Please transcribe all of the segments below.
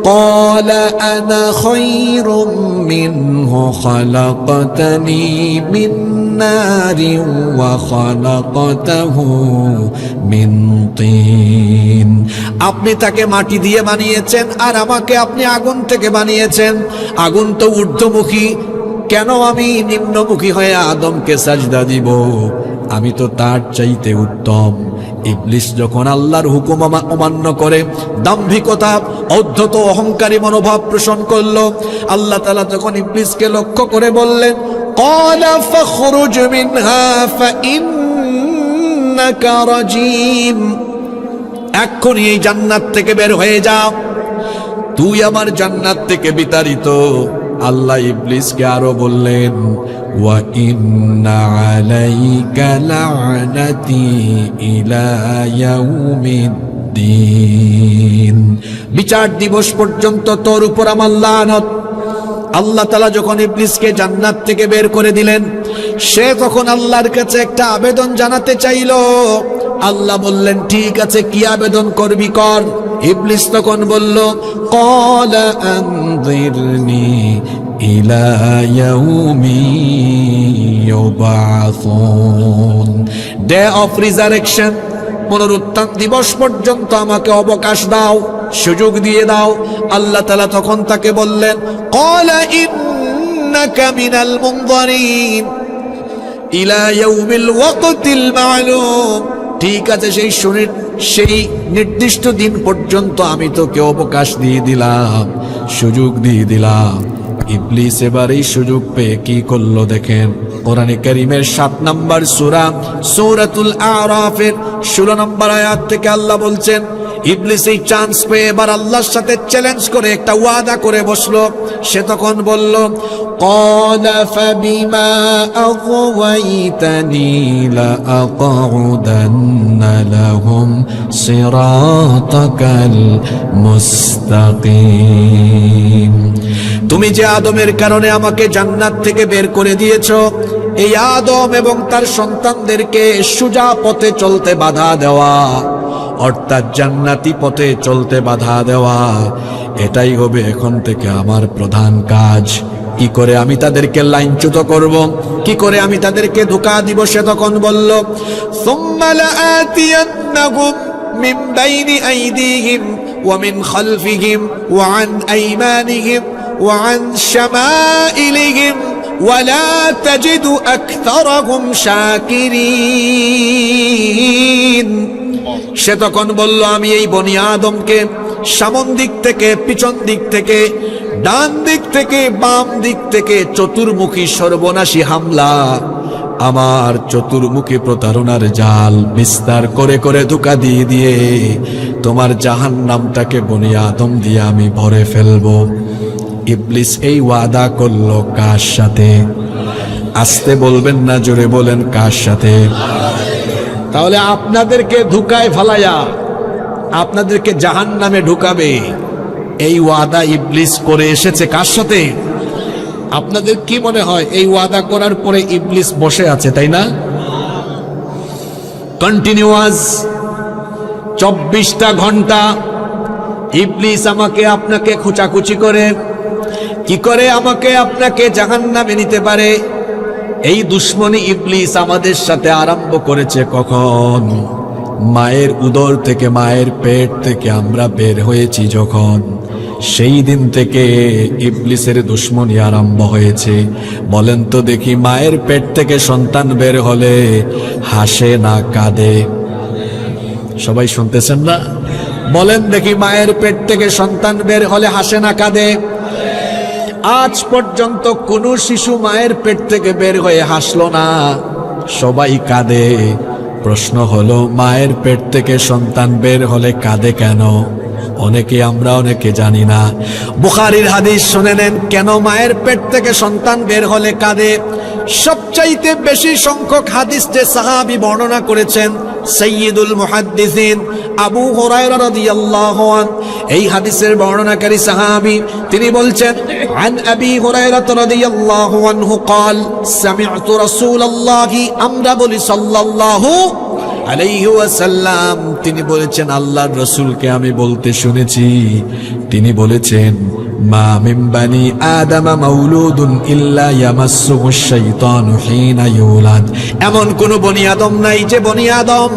قال أنا خير منه خلقتني من نار وخلقته من طين। আপনি তাকে মাটি দিয়ে বানিয়েছেন আর আমাকে আপনি আগুন থেকে বানিয়েছেন। আগুন তো ঊর্ধ্বমুখী, কেন আমি নিম্নমুখী হয়ে আদমকে সাজদা দিব? আমি তো তার চাইতে উত্তম। ইবলিস যখন আল্লাহর হুকুম অমান্য করে দাম্ভিকতা, অধ্যত, অহংকারী মনোভাব পোষণ করলো, আল্লাহ তাআলা তখন ইবলিসকে লক্ষ্য করে বললেন, ক্বালা ফাখরুজ মিনহা ফাইন্নাকা রাজীম। এক্ষুনি এই জান্নাত থেকে বের হয়ে যা, তুই আমার জান্নাত থেকে বিতাড়িত। আল্লাহ ইবলিসকে আরো বললেন, ওয়া ইন্না আলাইকা লা'নাতি ইলা ইয়াউমিদ্দিন। বিচার দিবস পর্যন্ত তোর উপর আমার লানত। আল্লাহ তাআলা যখন ইবলিসকে জান্নাত থেকে বের করে দিলেন, সে তখন আল্লাহর কাছে একটা আবেদন জানাতে চাইল। আল্লাহ বললেন, ঠিক আছে, কি আবেদন করবি কর। ইবলিস তখন বলল, ক্বালা আনযিরনি ইলা ইয়াউমি ইউবাসুন। ডে অফ রিজারেকশন, পুনরুত্থান দিবস পর্যন্ত আমাকে অবকাশ দাও, সুযোগ দিয়ে দাও। আল্লাহ তাআলা তখন তাকে বললেন, ক্বালা ইন্নাকা মিনাল মুনযারিন ইলা ইয়াউমিল ওয়াকতিল মা'লুম। ঠিক আছে, সেই নির্দিষ্ট দিন পর্যন্ত আমি তোকে অবকাশ দিয়ে দিলাম, সুযোগ দিয়ে দিলাম। ইবলিস এবার এই সুযোগ পেয়ে কি করলো দেখেন। কোরআনে কারীমের 7 নম্বর সূরা সূরাতুল আরাফের 16 নম্বর আয়াত থেকে আল্লাহ বলছেন, ইবলিস এই চান্স পেয়ে এবার আল্লাহর সাথে চ্যালেঞ্জ করে একটা ওয়াদা করে বসলো। সে তখন বলল, ক্বালা ফাবিমা আগওয়াইতানি লাআকউদান্না লাহুম সিরাতাকাল মুস্তাকিম। তুমি যে আদমের কারণে আমাকে জান্নাত থেকে বের করে দিয়েছো, এই আদম এবং তার সন্তানদেরকে সোজা পথে চলতে বাধা দেওয়া, অর্থাৎ জান্নাতি পথে চলতে বাধা দেওয়া, এটাই হবে এখন থেকে আমার প্রধান কাজ। কি করে আমি তাদেরকে লাইনচ্যুত করব, কি করে আমি তাদেরকে ধোঁকা দিব? সে তখন বলল, সুম্মা লাআতিয়ান্নাহুম মিন বাইনি আইদিহিম ওয়া মিন খালফিহিম ওয়া আন আইমানিহিম ওয়া আন শামাইলিহিম ওয়া লা তাজিদু আকতারাহুম শাকিরিন। সে তখন বলল, আমি এই বনি আদমকে সামন দিক থেকে, পিছন দিক থেকে, ডান দিক থেকে, বাম দিক থেকে চতুর্মুখী সর্বনাশী হামলা, আমার চতুর্মুখী প্রতারণার জাল বিস্তার করে করে ধোঁকা দিয়ে দিয়ে তোমার জাহান্নামটাকে বনি আদম দিয়ে আমি ভরে ফেলবো। ইবলিস এই ওয়াদা করলো কার সাথে? আস্তে বলবেন না, জোরে বলেন, কার সাথে? তাহলে আপনাদেরকে ধোঁকায় ফালাইয়া আপনাদেরকে জাহান্নামে ঢুকাবে, এই ওয়াদা ইবলিস করে এসেছে কার সাথে? আপনাদের কি মনে হয় এই ওয়াদা করার পরে ইবলিস বসে আছে, তাই না? কন্টিনিউয়াস 24টা ঘন্টা ইবলিস আমাকে আপনাকে খোঁচাখুচি করে, কি করে আমাকে আপনাকে জাহান্নামে নিতে পারে। এই দুশ্মনী ইবলিস আমাদের সাথে আরম্ভ করেছে কখন? মায়ের উদর থেকে, মায়ের পেট থেকে আমরা বের হয়েছি যখন, সেই দিন থেকে ইবলিসের দুশ্মনী আরম্ভ হয়েছে। বলেন তো দেখি, মায়ের পেট থেকে সন্তান বের হলে হাসে না কাঁদে? সবাই শুনতেছেন না? বলেন দেখি, মায়ের পেট থেকে সন্তান বের হলে হাসে না কাঁদে? আজ পর্যন্ত কোন শিশু মায়ের পেট থেকে বের হয়ে হাসলো না, সবাই কাঁদে। প্রশ্ন হলো, মায়ের পেট থেকে সন্তান বের হলে কাঁদে কেন? আমরা অনেকে জানি না। বুখারীর হাদিস শুনে নেন, কেন মায়ের পেট থেকে সন্তান বের হলে কাঁদে। সবচাইতে বেশি সংখ্যক হাদিস যে সাহাবী বর্ণনা করেছেন, সাইয়্যিদুল মুহাদ্দিসিন আবু হুরায়রা রাদিয়াল্লাহু আনহু, এই হাদিসের বর্ণনাকারী সাহাবী, তিনি বলছেন, আন আবি হুরায়রা রাদিয়াল্লাহু আনহু قال سمعت رسول الله আমরা বলি সাল্লাল্লাহু আলাইহি ওয়াসাল্লাম তিনি বলেছেন, আল্লাহর রাসূলকে আমি বলতে শুনেছি, তিনি বলেছেন, মা মিন বানি আদম মাউলুদুন ইল্লা ইয়ামাসসুহুশ শাইতানু হিনা ইউলাদ। এমন কোন বনি আদম নাই যে বনি আদম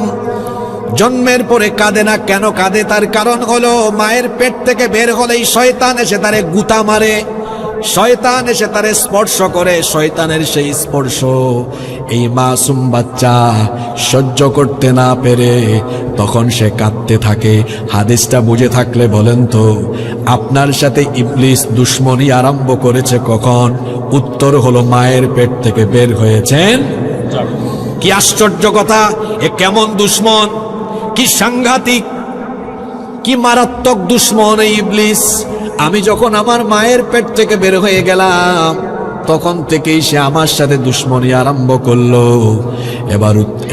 জন্মের পরে কাঁদে না। কেন কাঁদে? তার কারণ হলো মায়ের পেট থেকে বের হলেই শয়তান এসে তারে গুতা মারে, শয়তান এসে তারে স্পর্শ করে। শয়তানের সেই স্পর্শ এই মাসুম বাচ্চা সহ্য করতে না পেরে তখন সে কাঁদতে থাকে। হাদিসটা বুঝে থাকলে বলেন তো, আপনার সাথে ইবলিস দুশ্মনী আরম্ভ করেছে কখন? উত্তর হলো মায়ের পেট থেকে বের হয়েছেন। কি আশ্চর্য কথা! এ কেমন দুশ্মন, কি সাংঘাতিক, কি মারাত্মক দুশ্মন এই ইবলিস! আমি যখন আমার মায়ের পেট থেকে বের হয়ে গেলাম তখন থেকেই সে আমার সাথে দুশ্মনী আরম্ভ করলো।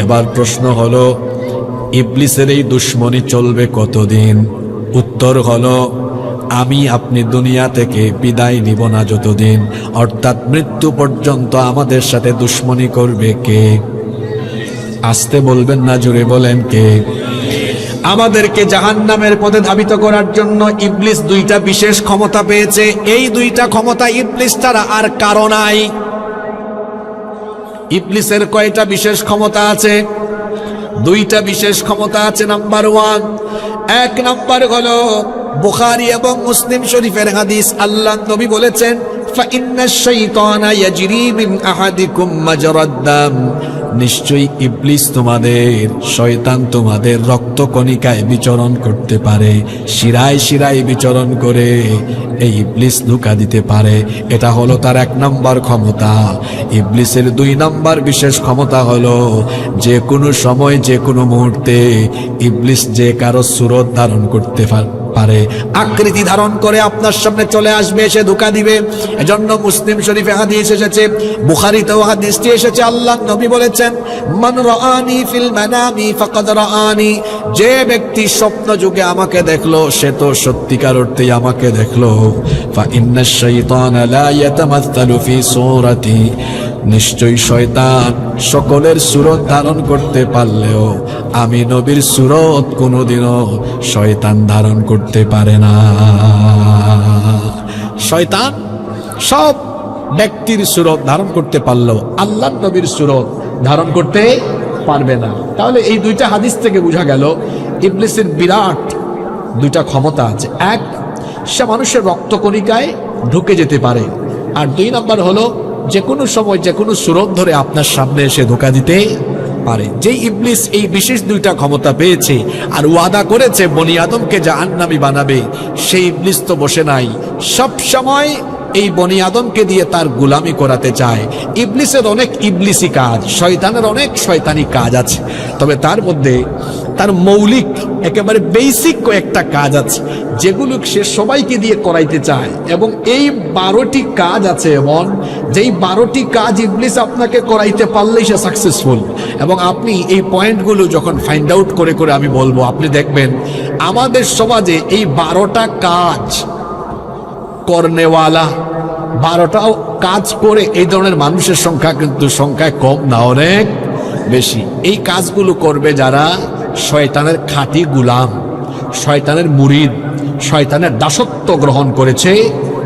এবার প্রশ্ন হলো, ইবলিসের এই দুশ্মনী চলবে কতদিন? উত্তর হলো, আমি আপনি দুনিয়া থেকে বিদায় নিব না যতদিন, অর্থাৎ মৃত্যু পর্যন্ত আমাদের সাথে দুশ্মনী করবে কে? আসতে বলবেন না, জোরে বলেন কে? আমাদেরকে জাহান্নামের পথে ধাবিত করার জন্য ইবলিস দুইটা বিশেষ ক্ষমতা পেয়েছে। এই দুইটা ক্ষমতা ইবলিস ছাড়া আর কারো নাই। ইবলিসের কয়টা বিশেষ ক্ষমতা আছে? দুইটা বিশেষ ক্ষমতা আছে। নাম্বার ওয়ান, এক নাম্বার হলো বুখারী এবং মুসলিম শরীফের হাদিস। আল্লাহ নবী বলেছেন, ফাইন্নাশ শাইতানা ইয়াজরি মিন আহাদিকুম মাজরাদ দাম। নিশ্চয়ই ইবলিস তোমাদের, শয়তান তোমাদের রক্তকণিকায় বিচরণ করতে পারে, শিরায় শিরায় বিচরণ করে এই ইবলিস ধোঁকা দিতে পারে। এটা হলো তার এক নম্বর ক্ষমতা। ইবলিসের দুই নম্বর বিশেষ ক্ষমতা হলো, যে কোনো সময় যে কোনো মুহূর্তে ইবলিস যে কারো সুরত ধারণ করতে পারে, আকৃতি ধারণ করে আপনার সামনে চলে আসবে, এসে ধোঁকা দিবে। এজন্য মুসলিম শরীফে হাদিস এসেছে, বুখারীতেও হাদিসটি এসেছে। আল্লাহ নবী বলেছেন, মান রাআনি ফিল মানামি ফাকাদ রাআনি। যে ব্যক্তি স্বপ্ন যুগে আমাকে দেখলো সে তো সত্যিকার অর্থেই আমাকে দেখলো। ফা ইন্নাশ শাইতানা লা ইয়াতামাসসালু ফি সূরাতি। নিশ্চয়ই শয়তান সকলের সুরত ধারণ করতে পারলেও আমি নবীর সুরত কোনোদিনও শয়তান ধারণ করতে পারে না। শয়তান সব ব্যক্তির সুরত ধারণ করতে পারলেও আল্লাহর নবীর সুরত ধারণ করতে পারবে না। তাহলে এই দুইটা হাদিস থেকে বোঝা গেল ইবলিসের বিরাট দুইটা ক্ষমতা আছে। এক, সে মানুষের রক্তকণিকায় ঢুকে যেতে পারে, আর দুই নাম্বার হলো যে কোনো সময় যে কোনো সুরত ধরে আপনার সামনে এসে ধোঁকা দিতে পারে। যে ইবলিস এই বিশেষ দুইটা ক্ষমতা পেয়েছে আর ওয়াদা করেছে বনি আদমকে জাহান্নামী বানাবে, সেই ইবলিস তো বসে নাই, সব সময় এই বনি আদমকে দিয়ে তার গোলামি করাতে চায়। ইবলিসের অনেক ইবলিসি কাজ, শয়তানের অনেক শয়তানি কাজ আছে, তবে তার মধ্যে তার মৌলিক একেবারে বেসিক কয়েকটা কাজ আছে যেগুলো সে সবাইকে দিয়ে করাইতে চায়। এবং এই 12টি কাজ আছে এমন, যেই 12টি কাজ ইবলিস আপনাকে করাইতে পারলেই সে সাকসেসফুল। এবং আপনি এই পয়েন্টগুলো যখন ফাইন্ড আউট করে করে আমি বলবো, আপনি দেখবেন আমাদের সমাজে এই 12টা কাজ করনেওয়ালা, 12টাও কাজ করে এই ধরনের মানুষের সংখ্যা কিন্তু সংখ্যায় কম না, অনেক বেশি। এই কাজগুলো করবে যারা শয়তানের খাঁটি গুলাম, শয়তানের মুরিদ, শয়তানের দাসত্ব গ্রহণ করেছে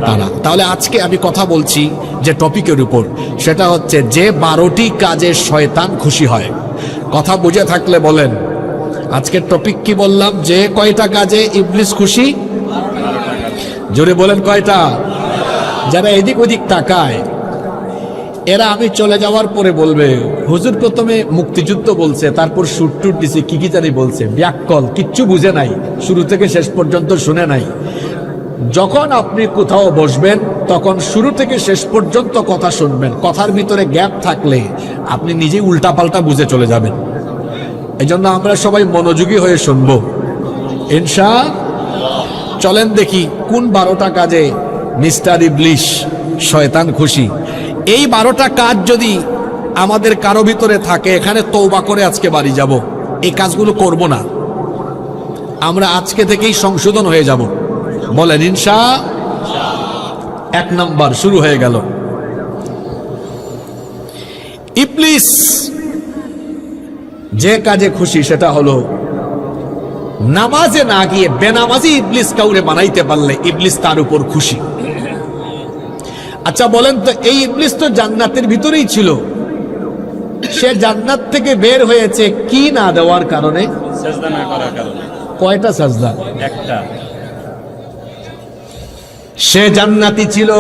তারা। তাহলে আজকে আমি কথা বলছি যে টপিকের উপর, সেটা হচ্ছে যে 12টি কাজে শয়তান খুশি হয়। কথা বুঝে থাকলে বলেন, আজকের টপিক কি বললাম? যে কয়টা কাজে ইবলিস খুশি? জোরে বলেন, কয়টা? যারা এদিক ওদিক তাকায় এরা আমি চলে যাওয়ার পরে বলবে, হুজুর প্রথমে মুক্তিযুদ্ধ বলছে, তারপর শুট দিছে, কি জানি বলছে, ব্যাককল কিচ্ছু বুঝে নাই, শুরু থেকে শেষ পর্যন্ত শুনে নাই। যখন আপনি কোথাও বসবেন তখন শুরু থেকে শেষ পর্যন্ত কথা শুনবেন, কথার ভিতরে গ্যাপ থাকলে আপনি নিজেই উল্টাপাল্টা বুঝে চলে যাবেন। এজন্য আমরা সবাই মনোযোগী হয়ে শুনবো ইনশাআল্লাহ। চলেন দেখি কোন 12টা কাজে মিস্টার ইবলিস শয়তান খুশি। এই 12টা কাজ যদি আমাদের কারো ভিতরে থাকে, এখানে তওবা করে আজকে বাড়ি যাব, এই কাজগুলো করব না, আমরা আজকে থেকেই সংশোধন হয়ে যাব। বলেন ইনশাআল্লাহ। 1 নাম্বার শুরু হয়ে গেল। ইবলিস যে কাজে খুশি সেটা হলো নামাজে না গিয়ে বেনামাজি ইবলিস কাউরে বানাইতে পারলে ইবলিস তার উপর খুশি। আচ্ছা বলেন তো, এই ইবলিস তো জান্নাতের ভিতরেই ছিল, সে জান্নাত থেকে বের হয়েছে কি না দেওয়ার কারণে? সাজদা না করার কারণে। কয়টা সাজদা? একটা। সে জান্নাতি ছিল,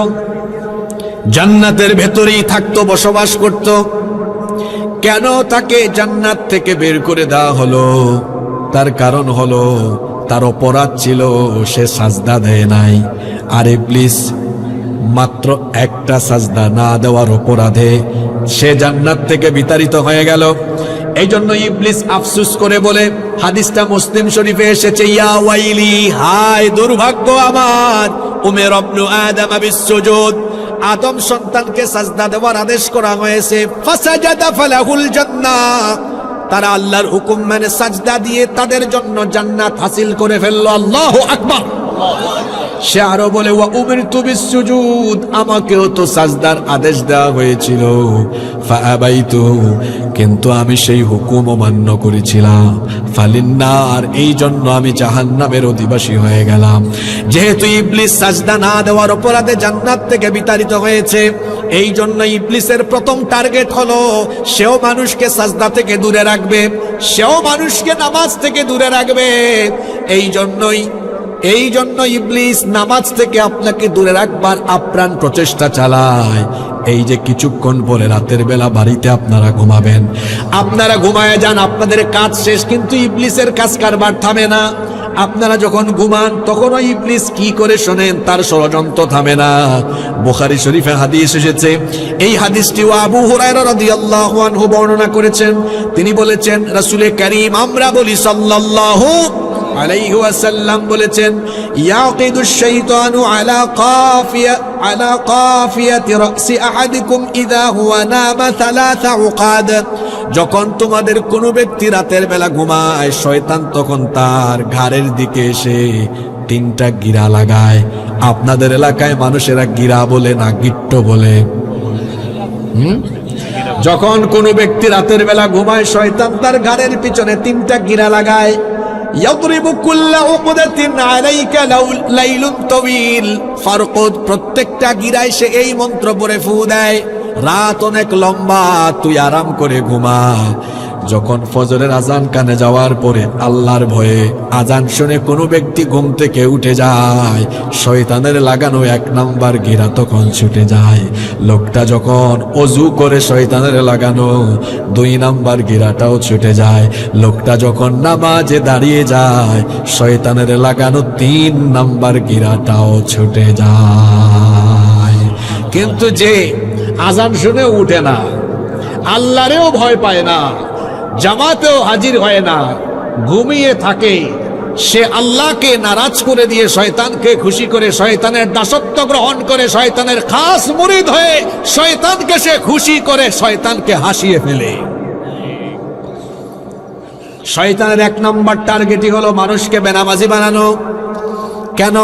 জান্নাতের ভেতরেই থাকতো, বসবাস করত। কেন তাকে জান্নাত থেকে বের করে দেওয়া হলো? তার কারণ হলো তার অপরাধ ছিল সে সাজদা দেয় নাই। আর ইবলিস মাত্র একটা সাজদা না দেওয়ার অপরাধে সে জান্নাত থেকে বিতাড়িত হয়ে গেল। এই জন্য ইবলিস আফসোস করে বলে, হাদিসটা মুসলিম শরীফে এসেছে, ইয়া ওয়াইলি, হায় দুর্ভাগ্য আমার, উমের ইবনু আদম বিসসুজুদ, আদম সন্তানকে সাজদা দেওয়ার আদেশ করা হয়েছে, ফাসাজাদা ফালাহুল জান্নাহ, তারা আল্লাহর হুকুম মেনে সাজদা দিয়ে তাদের জন্য জান্নাত হাসিল করে ফেললো। আল্লাহু আকবার। সে আরো বলে, ওয়া উমিরতু বিসসুজুদ, আমাকেও তো সাজদার আদেশ দেওয়া হয়েছিল, ফাআবাইতু, কিন্তু আমি সেই হুকুম অমান্য করেছিলাম, ফালিন্নার, এই জন্য আমি জাহান্নামের অধিবাসী হয়ে গেলাম। যেহেতু ইবলিস সাজদা না দেওয়ার অপরাধে জান্নাত থেকে বিতাড়িত হয়েছে, এই জন্য ইবলিসের প্রথম টার্গেট হলো সেও মানুষকে সাজদা থেকে দূরে রাখবে, সেও মানুষকে নামাজ থেকে দূরে রাখবে। এই জন্য ইবলিস নামাজ থেকে আপনাকে দূরে রাখবার আপ্রাণ প্রচেষ্টা চালায়। এই যে কিছুক্ষণ পরে রাতের বেলা বাড়িতে আপনারা ঘুমাবেন, আপনারা ঘুমায় যান, আপনাদের কাজ শেষ, কিন্তু ইবলিসের কাজ কারবার থামে না। আপনারা যখন ঘুমান তখনও ইবলিস কি করে শোনেন, তার ষড়যন্ত্র থামে না। বুখারী শরীফে হাদিস এসেছে, এই হাদিসটি আবু হুরায়রা রাদিয়াল্লাহু আনহু বর্ণনা করেছেন। তিনি বলেছেন, রাসূলে কারীম, আমরা বলি সাল্লাল্লাহু আলাইহি ওয়াসাল্লাম বলেছেন, ইয়াকিদুশ শাইতানু আলা কাফিয়াতি রাসি আহাদিকুম ইযা হুয়া নামা সালাসা উকাদ, যখন তোমাদের কোনো ব্যক্তি রাতের বেলা ঘুমায়, শয়তান তখন তার ঘাড়ের দিকে এসে 3টা গিরা লাগায়। আপনাদের এলাকায় মানুষেরা গিরা বলে না গিট্টো বলে? যখন কোনো ব্যক্তি রাতের বেলা ঘুমায়, শয়তান তার ঘাড়ের পিছনে 3টা গিরা লাগায়। ইয়াদরিবু কুল্লা উকদাতিন আলাইকা লাইলুন তাওয়িল ফারকুদ, প্রত্যেকটা গিরায় সে এই মন্ত্র পড়ে ফু দেয়, রাত অনেক লম্বা, তুই আরাম করে ঘুমা। যখন ফজরের আজান কানে যাওয়ার পরে আল্লাহর ভয়ে আজান শুনে কোনো ব্যক্তি ঘুম থেকে উঠে যায়, শয়তানের লাগানো 1 নাম্বার গিরা তখন ছুটে যায়। লোকটা যখন অজু করে শয়তানের লাগানো 2 নাম্বার গিরাটাও ছুটে যায়। লোকটা যখন নামাজে দাঁড়িয়ে যায়, শয়তানের লাগানো 3 নাম্বার গিরাটাও ছুটে যায়। কিন্তু যে আজান শুনে উঠে না, আল্লাহরেও ভয় পায় না, জামাতেও হাজির হয় না, ঘুমিয়ে থাকে, সে আল্লাহকে নারাজ করে দিয়ে শয়তানকে খুশি করে, শয়তানের দাসত্ব গ্রহণ করে, শয়তানের খাস মুরিদ হয়ে শয়তানকে সে খুশি করে, শয়তানকে হাসিয়ে ফেলে। শয়তানের 1 নম্বর টার্গেটই হলো মানুষকে বেনামাজি বানানো। কেন?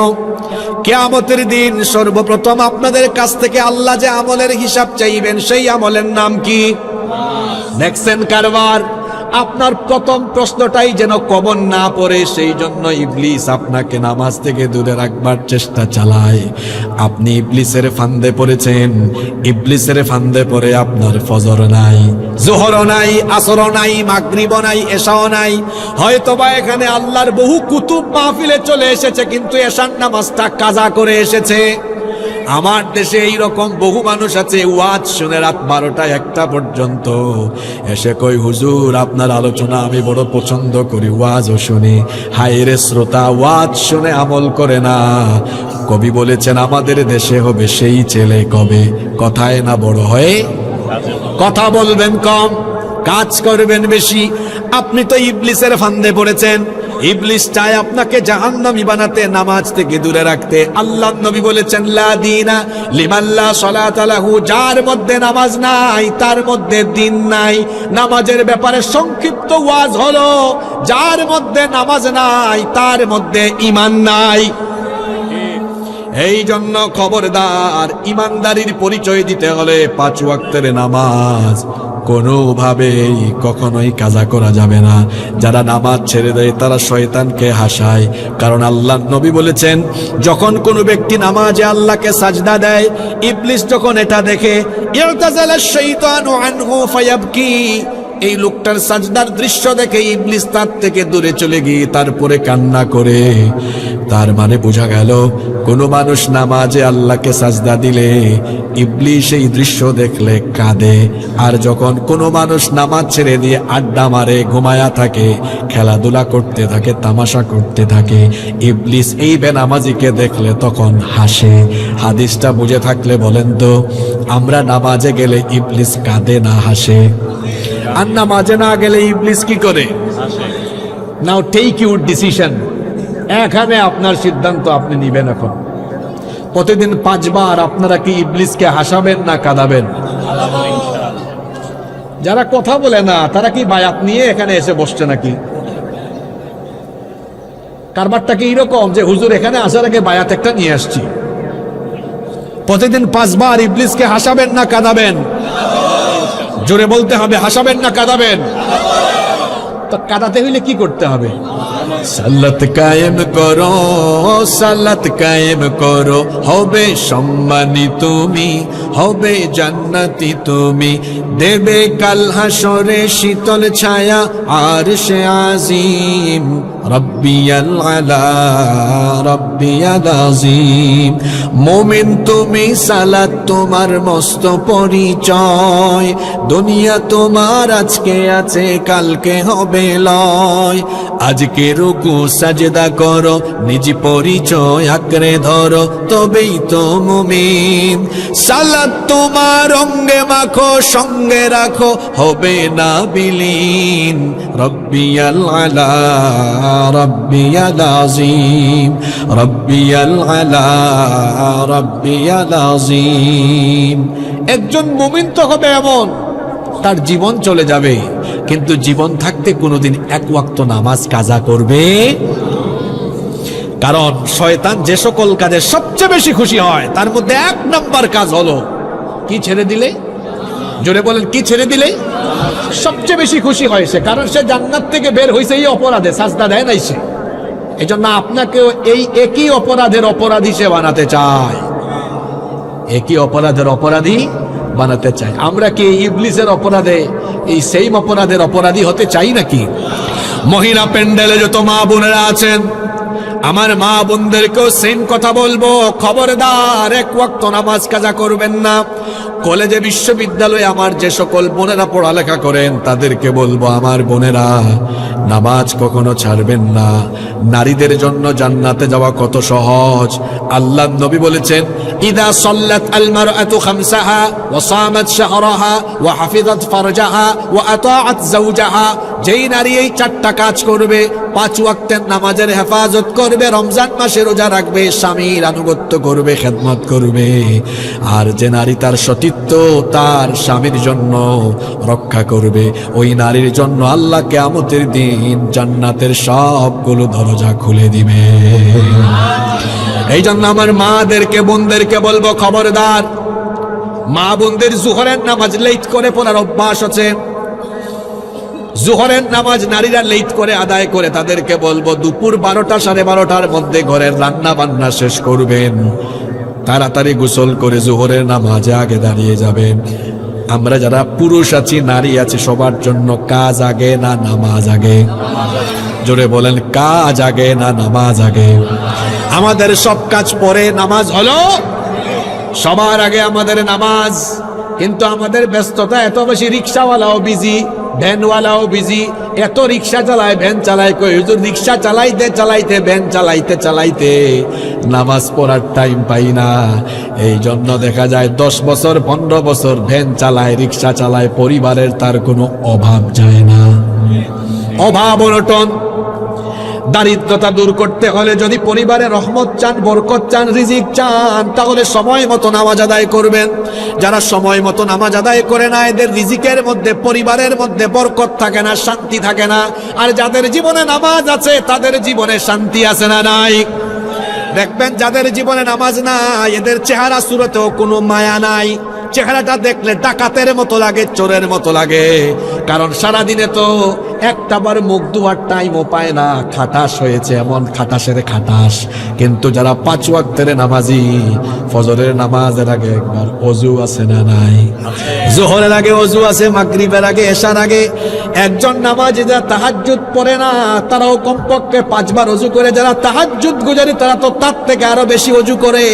কিয়ামতের দিন সর্বপ্রথম আপনাদের কাছ থেকে আল্লাহ যে আমলের হিসাব চাইবেন, সেই আমলের নাম কি? দেখছেন কারবার? আপনার প্রথম প্রশ্নটাই যেন কমন না পড়ে, সেই জন্য ইবলিস আপনাকে নামাজ থেকে দূরে রাখবার চেষ্টা চালায়। আপনি ইবলিসের ফান্দে পড়েছেন। ইবলিসের ফান্দে পড়ে আপনার ফজর নাই, যোহরও নাই, আসরও নাই, মাগরিবও নাই, এশাও নাই। হয়তোবা এখানে আল্লাহর বহু কুতুব মাহফিলে চলে এসেছে, কিন্তু এশার নামাজটা কাজা করে এসেছে। আমার দেশে এইরকম বহু মানুষ আছে, ওয়াজ শুনে রাত 12টা 1টা পর্যন্ত এসে কই, হুজুর আপনার আলোচনা আমি বড় পছন্দ করি, ওয়াজও শুনি। হায় রে শ্রোতা, ওয়াজ শুনে আমল করে না। কবি বলেছেন, আমাদের দেশে হবে সেই ছেলে কবে, কথায় না বড় হয়ে কথা বলবেন কম, কাজ করবেন বেশি। আপনি তো ইবলিসের ফান্দে পড়েছেন। ইবলিস চায় আপনাকে জাহান্নামী বানাতে, নামাজ থেকে দূরে রাখতে। আল্লাহর নবী বলেছেন, লা দীনা লিমান লা সালাতা লাহু, যার মধ্যে নামাজ নাই তার মধ্যে দিন নাই। নামাজের ব্যাপারে সংক্ষিপ্ত ওয়াজ হলো, যার মধ্যে নামাজ নাই তার মধ্যে ঈমান নাই। এই জন্য খবরদার, ঈমানদারির পরিচয় দিতে হলে 5 ওয়াক্তের নামাজ কোনোভাবেই কখনোই কাজা করা যাবে না। যারা নামাজ ছেড়ে দেয় তারা শয়তানকে হাসায়। কারণ আল্লাহর নবী বলেছেন, যখন কোনো ব্যক্তি নামাজে আল্লাহকে সাজদা দেয়, ইবলিস যখন এটা দেখে, ইরতাজালাশ শাইতানু আনহু ফায়াবকি, এই লোকটার সাজদার দৃশ্য দেখে ইবলিস তার থেকে দূরে চলে গিয়ে তারপরে কান্না করে। তার মানে বোঝা গেল, কোনো মানুষ নামাজে আল্লাহকে সাজদা দিলে ইবলিস এই দৃশ্য দেখলে কাঁদে। আর যখন কোনো মানুষ নামাজ ছেড়ে দিয়ে আড্ডা মারে, ঘুমায়া থাকে, খেলাধুলা করতে থাকে, তামাশা করতে থাকে, ইবলিস এই বেনামাজিকে দেখলে তখন হাসে। হাদিসটা বুঝে থাকলে বলেন তো, আমরা নামাজে গেলে ইবলিস কাঁদে না হাসে? আর নামাজে না গেলে ইবলিস কি করে? নাও টেক ইউর ডিসিশন। এখানে আপনার সিদ্ধান্ত আপনি নিবেন। এখন প্রতিদিন 5 বার আপনারা কি ইবলিসকে হাসাবেন না কাঁদাবেন? যারা কথা বলে না তারা কি বায়াত নিয়ে এখানে এসে বসছে নাকি? কারবারটা কি এরকম যে হুজুর এখানে আসার আগে বায়াত একটা নিয়ে আসছি? প্রতিদিন 5 বার ইবলিসকে হাসাবেন না কাঁদাবেন? জোরে বলতে হবে, হাসাবেন না কাঁদাবেন? তো কাঁদাতে হইলে কি করতে হবে? সালাত কায়েম করো, সালাত কায়েম করো, হবে সম্মানী তুমি, হবে জান্নাতি তুমি, দেবে কাল হাসরে শীতল ছায়া আরশে আজিম। রব্বিয়াল আলা রব্বিয়াল আজিম। মুমিন তুমি, সালাত তোমার মস্ত পরিচয়, দুনিয়া তোমার আজকে আছে কালকে হবে লয়। আজকে রুকু সাজদা করো, নিজ পরিচয় আঁকড়ে ধরো, তবেই তো মুমিন। সালাত তোমার অঙ্গে মাখো, সঙ্গে রাখো, হবে না বিলীন। রব্বিয়াল আলা রব্বিয়াল আজিম, রব্বিয়াল আলা রব্বিয়াল আজিম। একজন মুমিন তো হবে এমন, তার জীবন চলে যাবে কিন্তু জীবন থাকতে কোনোদিন 1 ওয়াক্ত নামাজ কাজা করবে। কারণ শয়তান যে সকল কাজে সবচেয়ে বেশি খুশি হয় তার মধ্যে 1 নম্বর কাজ হলো কি ছেড়ে দিলে? জোরে বলেন, কি ছেড়ে দিলে সবচেয়ে বেশি খুশি হয় সে? কারণ সে জান্নাত থেকে বের হয়েছে এই অপরাধে, সাজদা দেয় নাই সে। এই জন্য আপনাকেও এই একই অপরাধের অপরাধী সে বানাতে চায়, একই অপরাধের অপরাধী বানাতে চাই। আমরা কি ইবলিসের অপরাধে, এই সেম অপরাধের অপরাধী হতে চাই নাকি? মহিলা প্যান্ডেলে যত মা বোনেরা আছেন, আমার মা বোনদেরকেও সেম কথা বলবো, খবরদার 1 ওয়াক্ত নামাজ কাজা করবেন না। কলেজে বিশ্ববিদ্যালয়ে আমার যে সকল বোনেরা পড়ালেখা করেন তাদেরকে বলবো, আমার বোনেরা নামাজ কখনো ছাড়বেন না। নারীদের জন্য জান্নাতে যাওয়া কত সহজ। আল্লাহর নবী বলেছেন, ইদা সাল্লাত আল মারআতু খামসাহা ওয়া সামাত শাহরাহা ওয়া হাফিজাত ফারজাহা ওয়া আতাআত যাওজাহা, যেই নারী এই 4টা কাজ করবে, 5 ওয়াক্তের নামাজের হেফাজত করবে, রমজান মাসে রোজা রাখবে, স্বামীর আনুগত্য করবে, খেদমত করবে, আর যে নারী তার সতীত্ব তার স্বামীর জন্য রক্ষা করবে, ওই নারীর জন্য আল্লাহ কিয়ামতের দিন জান্নাতের সবগুলো দরজা খুলে দিবে। এই জন্য আমার মাদেরকে বোনদেরকে বলবো, খবরদার। মা বোনদের জোহরের নামাজ লেট করে পড়ার অভ্যাস আছে। জোহরের নামাজ নারীরা লেট করে আদায় করে, তাদেরকে বলবো দুপুর 12টা 12:30টার মধ্যে ঘরের রান্না বান্না শেষ করবেন, তাড়াতাড়ি গোসল করে জোহরের নামাজে আগে দাঁড়িয়ে যাবেন। আমরা যারা পুরুষ আছি, নারী আছি, সবার জন্য কাজ আগে না নামাজ আগে? জোরে বলেন, কাজ আগে না নামাজ আগে? আমাদের সব কাজ পরে, নামাজ হলো সবার আগে আমাদের নামাজ। কিন্তু আমাদের ব্যস্ততা এত বেশি, রিক্সাওয়ালাও বিজি, ভ্যানওয়ালাও বিজি, এত রিক্সা চালায়, ভ্যান চালায়, কই হুজুর রিক্সা চালাইতে চালাইতে, ভ্যান চালাইতে চালাইতে নামাজ পড়ার টাইম পাই না। এই জন্য দেখা যায় 10 বছর 15 বছর ভ্যান চালায়, রিক্সা চালায়, পরিবারের তার কোনো অভাব যায় না। অভাব অনটন দারিদ্রতা দূর করতে হলে যদি পরিবারে রহমত চান, বরকত চান, রিজিক চান, তাহলে সময় মতো নামাজ আদায় করবেন। যারা সময় মতো নামাজ আদায় করে না, এদের রিজিকের মধ্যে, পরিবারের মধ্যে বরকত থাকে না, শান্তি থাকে না। আর যাদের জীবনে নামাজ আছে তাদের জীবনে শান্তি আছে না নাই? দেখবেন যাদের জীবনে নামাজ নাই এদের চেহারা সুরতেও কোনো মায়া নাই, চেহারাটা দেখলে ডাকাতের মতো লাগে, চোরের মতো লাগে। কারণ সারাদিনে তো একটাবার মুখ ধোয়ার টাইমও পায় না, খাটাস হয়েছে, এমন খাটাসের খাটাস। কিন্তু যারা 5 ওয়াক্তের নামাজি, ফজরের নামাজের আগে একবার ওযু আছে না নাই? যোহরের আগে ওযু আছে, মাগরিবের আগে, এশার আগে। একজন নামাজি যারা তাহাজ্জুদ পড়ে না তারাও কমপক্ষে 5 বার ওযু করে। যারা তাহাজ্জুদ গুজারি তারা তো তার থেকে আরো বেশি ওযু করে।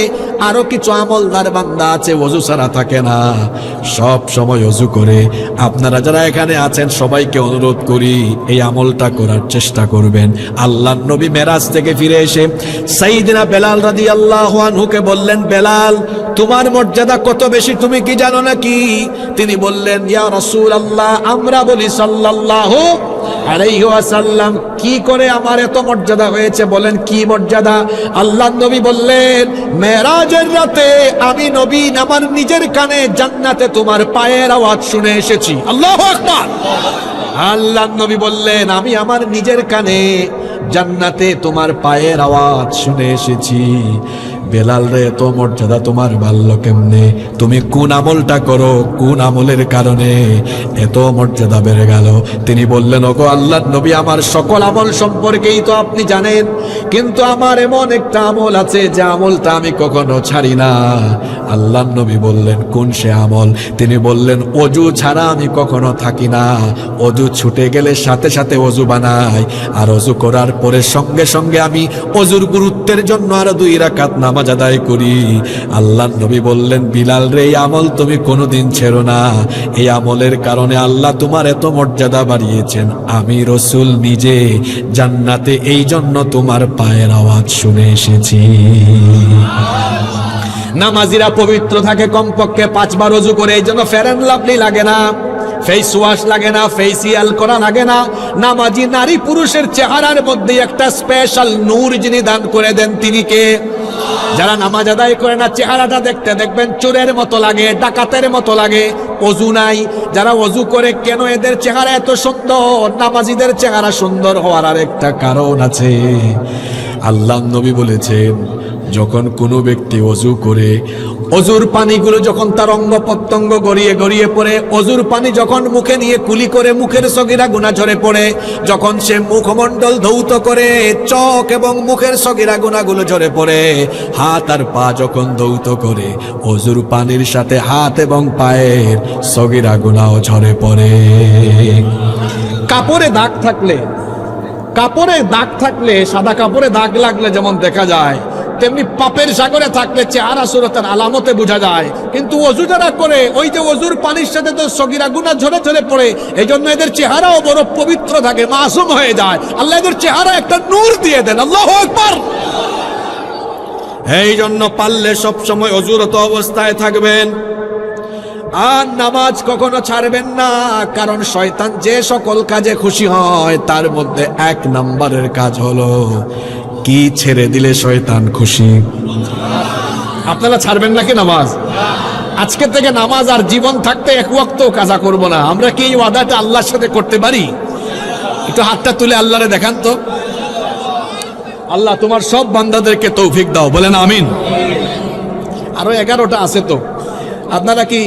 আরো কিছু আমলদার বান্দা আছে ওযু ছাড়া থাকে না, সব সময় ওযু করে। আপনারা যারা এখানে আছেন সবাইকে অনুরোধ করি এই আমলটা করার চেষ্টা করবেন। আল্লাহর নবী মেরাজ থেকে ফিরে এসে সাইয়েদনা বেলাল রাদিয়াল্লাহু আনহুকে বললেন, বেলাল তোমার মর্যাদা কত বেশি তুমি কি জানো নাকি? তিনি বললেন, ইয়া রাসূলুল্লাহ আমরা বলি সাল্লাল্লাহু আলাইহি ওয়াসাল্লাম। কি করে আমার এত মর্যাদা হয়েছে বলেন, কি মর্যাদা? আল্লাহর নবী বললেন, মেরাজের রাতে আমি নবী আমার নিজের কানে জান্নাতে তোমার পায়ের আওয়াজ শুনে এসেছি। আল্লাহু আকবার। আল্লাহর নবী বললেন, আমি আমার নিজের কানে জান্নাতে তোমার পায়ের আওয়াজ শুনে এসেছি। বেলাল রে এত মর্যাদা তোমার বাল্য কেমনে? তুমি কোন আমলটা করো, কোন আমলের কারণে এত মর্যাদা বেড়ে গেল? তিনি বললেন, ওগো আল্লাহর নবী আমার সকল আমল সম্পর্কেই তো আপনি জানেন, কিন্তু আমার এমন একটা আমল আছে যে আমলটা আমি কখনো ছাড়ি না। আল্লাহর নবী বললেন, কোন সে আমল? তিনি বললেন, ওযু ছাড়া আমি কখনো থাকি না। ওযু ছুটে গেলে সাথে সাথে ওযু বানাই, আর ওযু করার পরে সঙ্গে সঙ্গে আমি ওযুর গুরুত্বের জন্য আরো 2 রাকাত নামাজ আদায় করি। আল্লাহর নবী বললেন, বিলাল রে এই আমল তুমি কোনোদিন ছেড়ো না। এই আমলের কারণে আল্লাহ তোমার এত মর্যাদা বাড়িয়েছেন। আমি রাসূল নিজে জান্নাতে এই জন্য তোমার পায়ের আওয়াজ শুনে এসেছি। নামাজিরা পবিত্র থাকে কমপক্ষে 5 বার ওযু করে। এই জন্য ফেয়ার এন্ড লাভলি লাগে না, ফেস ওয়াশ লাগে না, ফেসিয়াল করা লাগে না। নামাজি নারী পুরুষের চেহারার মধ্যে একটা স্পেশাল নূর যিনি দান করে দেন তিনি কে? যারা নামাজ আদায় করে না চেহারাটা দেখতে দেখবেন চোরের মতো লাগে, ডাকাতের মতো লাগে, ওযু নাই। যারা ওযু করে কেন এদের চেহারা এত সুন্দর? নামাজিদের চেহারা সুন্দর হওয়ার আরেকটা কারণ আছে। আল্লাহর নবী বলেছেন, যখন কোনো ব্যক্তি ওযু করে ওযুর পানিগুলো যখন তার অঙ্গ প্রত্যঙ্গ গড়িয়ে গড়িয়ে পড়ে, ওযুর পানি যখন মুখে নিয়ে কুলি করে মুখের সগীরা গুনাহ ঝরে পড়ে, যখন সে মুখমণ্ডল ধৌত করে চোখ এবং মুখের সগীরা গুনাহগুলো ঝরে পড়ে, হাত আর পা যখন ধৌত করে ওযুর পানির সাথে হাত এবং পায়ের সগীরা গুনাহ ঝরে পড়ে। কাপড়ে দাগ থাকলে সাদা কাপড়ে দাগ লাগলে যেমন দেখা যায়, তেমনি পাপের সাগরে থাকলে চেহারা সুরতের আলামতে বোঝা যায়। কিন্তু ওযু যারা করে ওই যে ওযুর পানির সাথে তো সগীরা গুনাহ ঝরে ঝরে পড়ে, এই জন্য এদের চেহারাও বড় পবিত্র থাকে, মাসুম হয়ে যায়। আল্লাহ এদের চেহারা একটা নূর দিয়ে দেন। আল্লাহু আকবার। এই জন্য পারলে সব সময় ওযুরত অবস্থায় থাকবেন, আর নামাজ কখনো ছাড়বেন না। কারণ শয়তান যে সকল কাজে খুশি হয় তার মধ্যে 1 নম্বরের কাজ হলো কি ছেড়ে দিলে শয়তান খুশি। আপনারা ছাড়বেন নাকি নামাজ? আজকে থেকে নামাজ আর জীবন থাকতে 1 ওয়াক্তও কাজা করব না। আমরা কি এই ওয়াদাটা আল্লাহর সাথে করতে পারি? একটু হাতটা তুলে আল্লাহরে দেখান তো। আল্লাহ তোমার সব বান্দাদেরকে তৌফিক দাও, বলেন আমিন। আরো 11টা আছে তো, আপনারা কি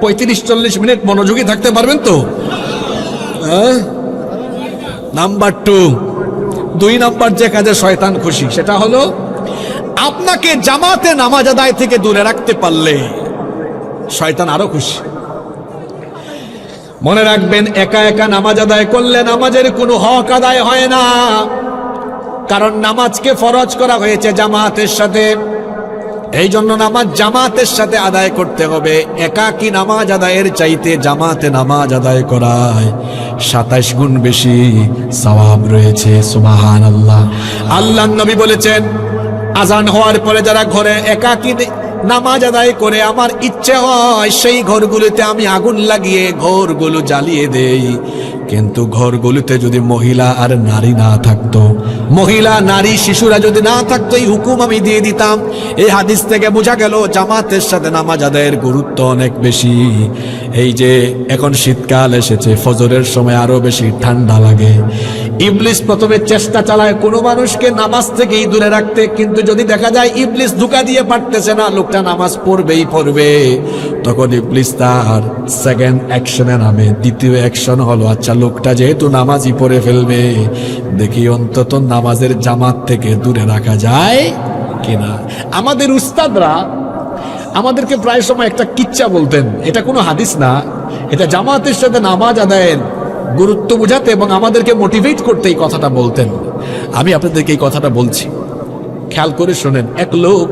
35-40 মিনিট মনোযোগী থাকতে পারবেন তো? নাম্বার 2 নাম্বার যে কাজে শয়তান খুশি সেটা হলো আপনাকে জামাতে নামাজ আদায় থেকে দূরে রাখতে পারলে শয়তান আরো খুশি। মনে রাখবেন, একা একা নামাজ আদায় করলে নামাজের কোনো হক আদায় হয় না। কারণ নামাজকে ফরজ করা হয়েছে জামাতের সাথে, এই জন্য নামাজ জামাতের সাথে আদায় করতে হবে। একাকী নামাজ আদায়ের চাইতে জামাতে নামাজ আদায় করায় 27 গুণ বেশি সওয়াব রয়েছে। সুবহানাল্লাহ। আল্লাহর নবী বলেছেন, আজান হওয়ার পরে যারা ঘরে একাকী নামাজ আদায় করে আমার ইচ্ছে হয় সেই ঘরগুলোতে আমি আগুন লাগিয়ে ঘরগুলো জ্বালিয়ে দেই। কিন্তু ঘরগুলোতে যদি মহিলা আর নারী না থাকতো, মহিলা নারী শিশুরা যদি না থাকতো, এই হুকুম আমি দিয়ে দিতাম। এই হাদিস থেকে বোঝা গেল জামাতের সাথে নামাজ আদায়ের গুরুত্ব অনেক বেশি। এই যে এখন শীতকাল এসেছে, ফজরের সময় আরো বেশি ঠান্ডা লাগে, ইবলিস প্রথমে চেষ্টা চালায় কোনো মানুষকে নামাজ থেকেই দূরে রাখতে, কিন্তু যদি দেখা যায় ইবলিস ধোঁকা দিয়ে পারতেছে না, লোকটা নামাজ পড়বেই পড়বে, তখন ইবলিস তার সেকেন্ড অ্যাকশনে নামে। দ্বিতীয় অ্যাকশন হলো, আচ্ছা লোকটা যেহেতু নামাজই পড়ে ফেলবে, দেখি অন্তত নামাজের জামাত থেকে দূরে রাখা যায় কিনা। আমাদের উস্তাদরা আমাদেরকে প্রায় সময় একটা কিচ্ছা বলতেন, এটা কোনো হাদিস না, এটা জামাতের সাথে নামাজ আদায়ের গুরুত্ব বোঝাতে এবং আমাদেরকে মোটিভেট করতে এই কথাটা বলতেন। আমি আপনাদেরকে এই কথাটা বলছি, খেয়াল করে শোনেন। এক লোক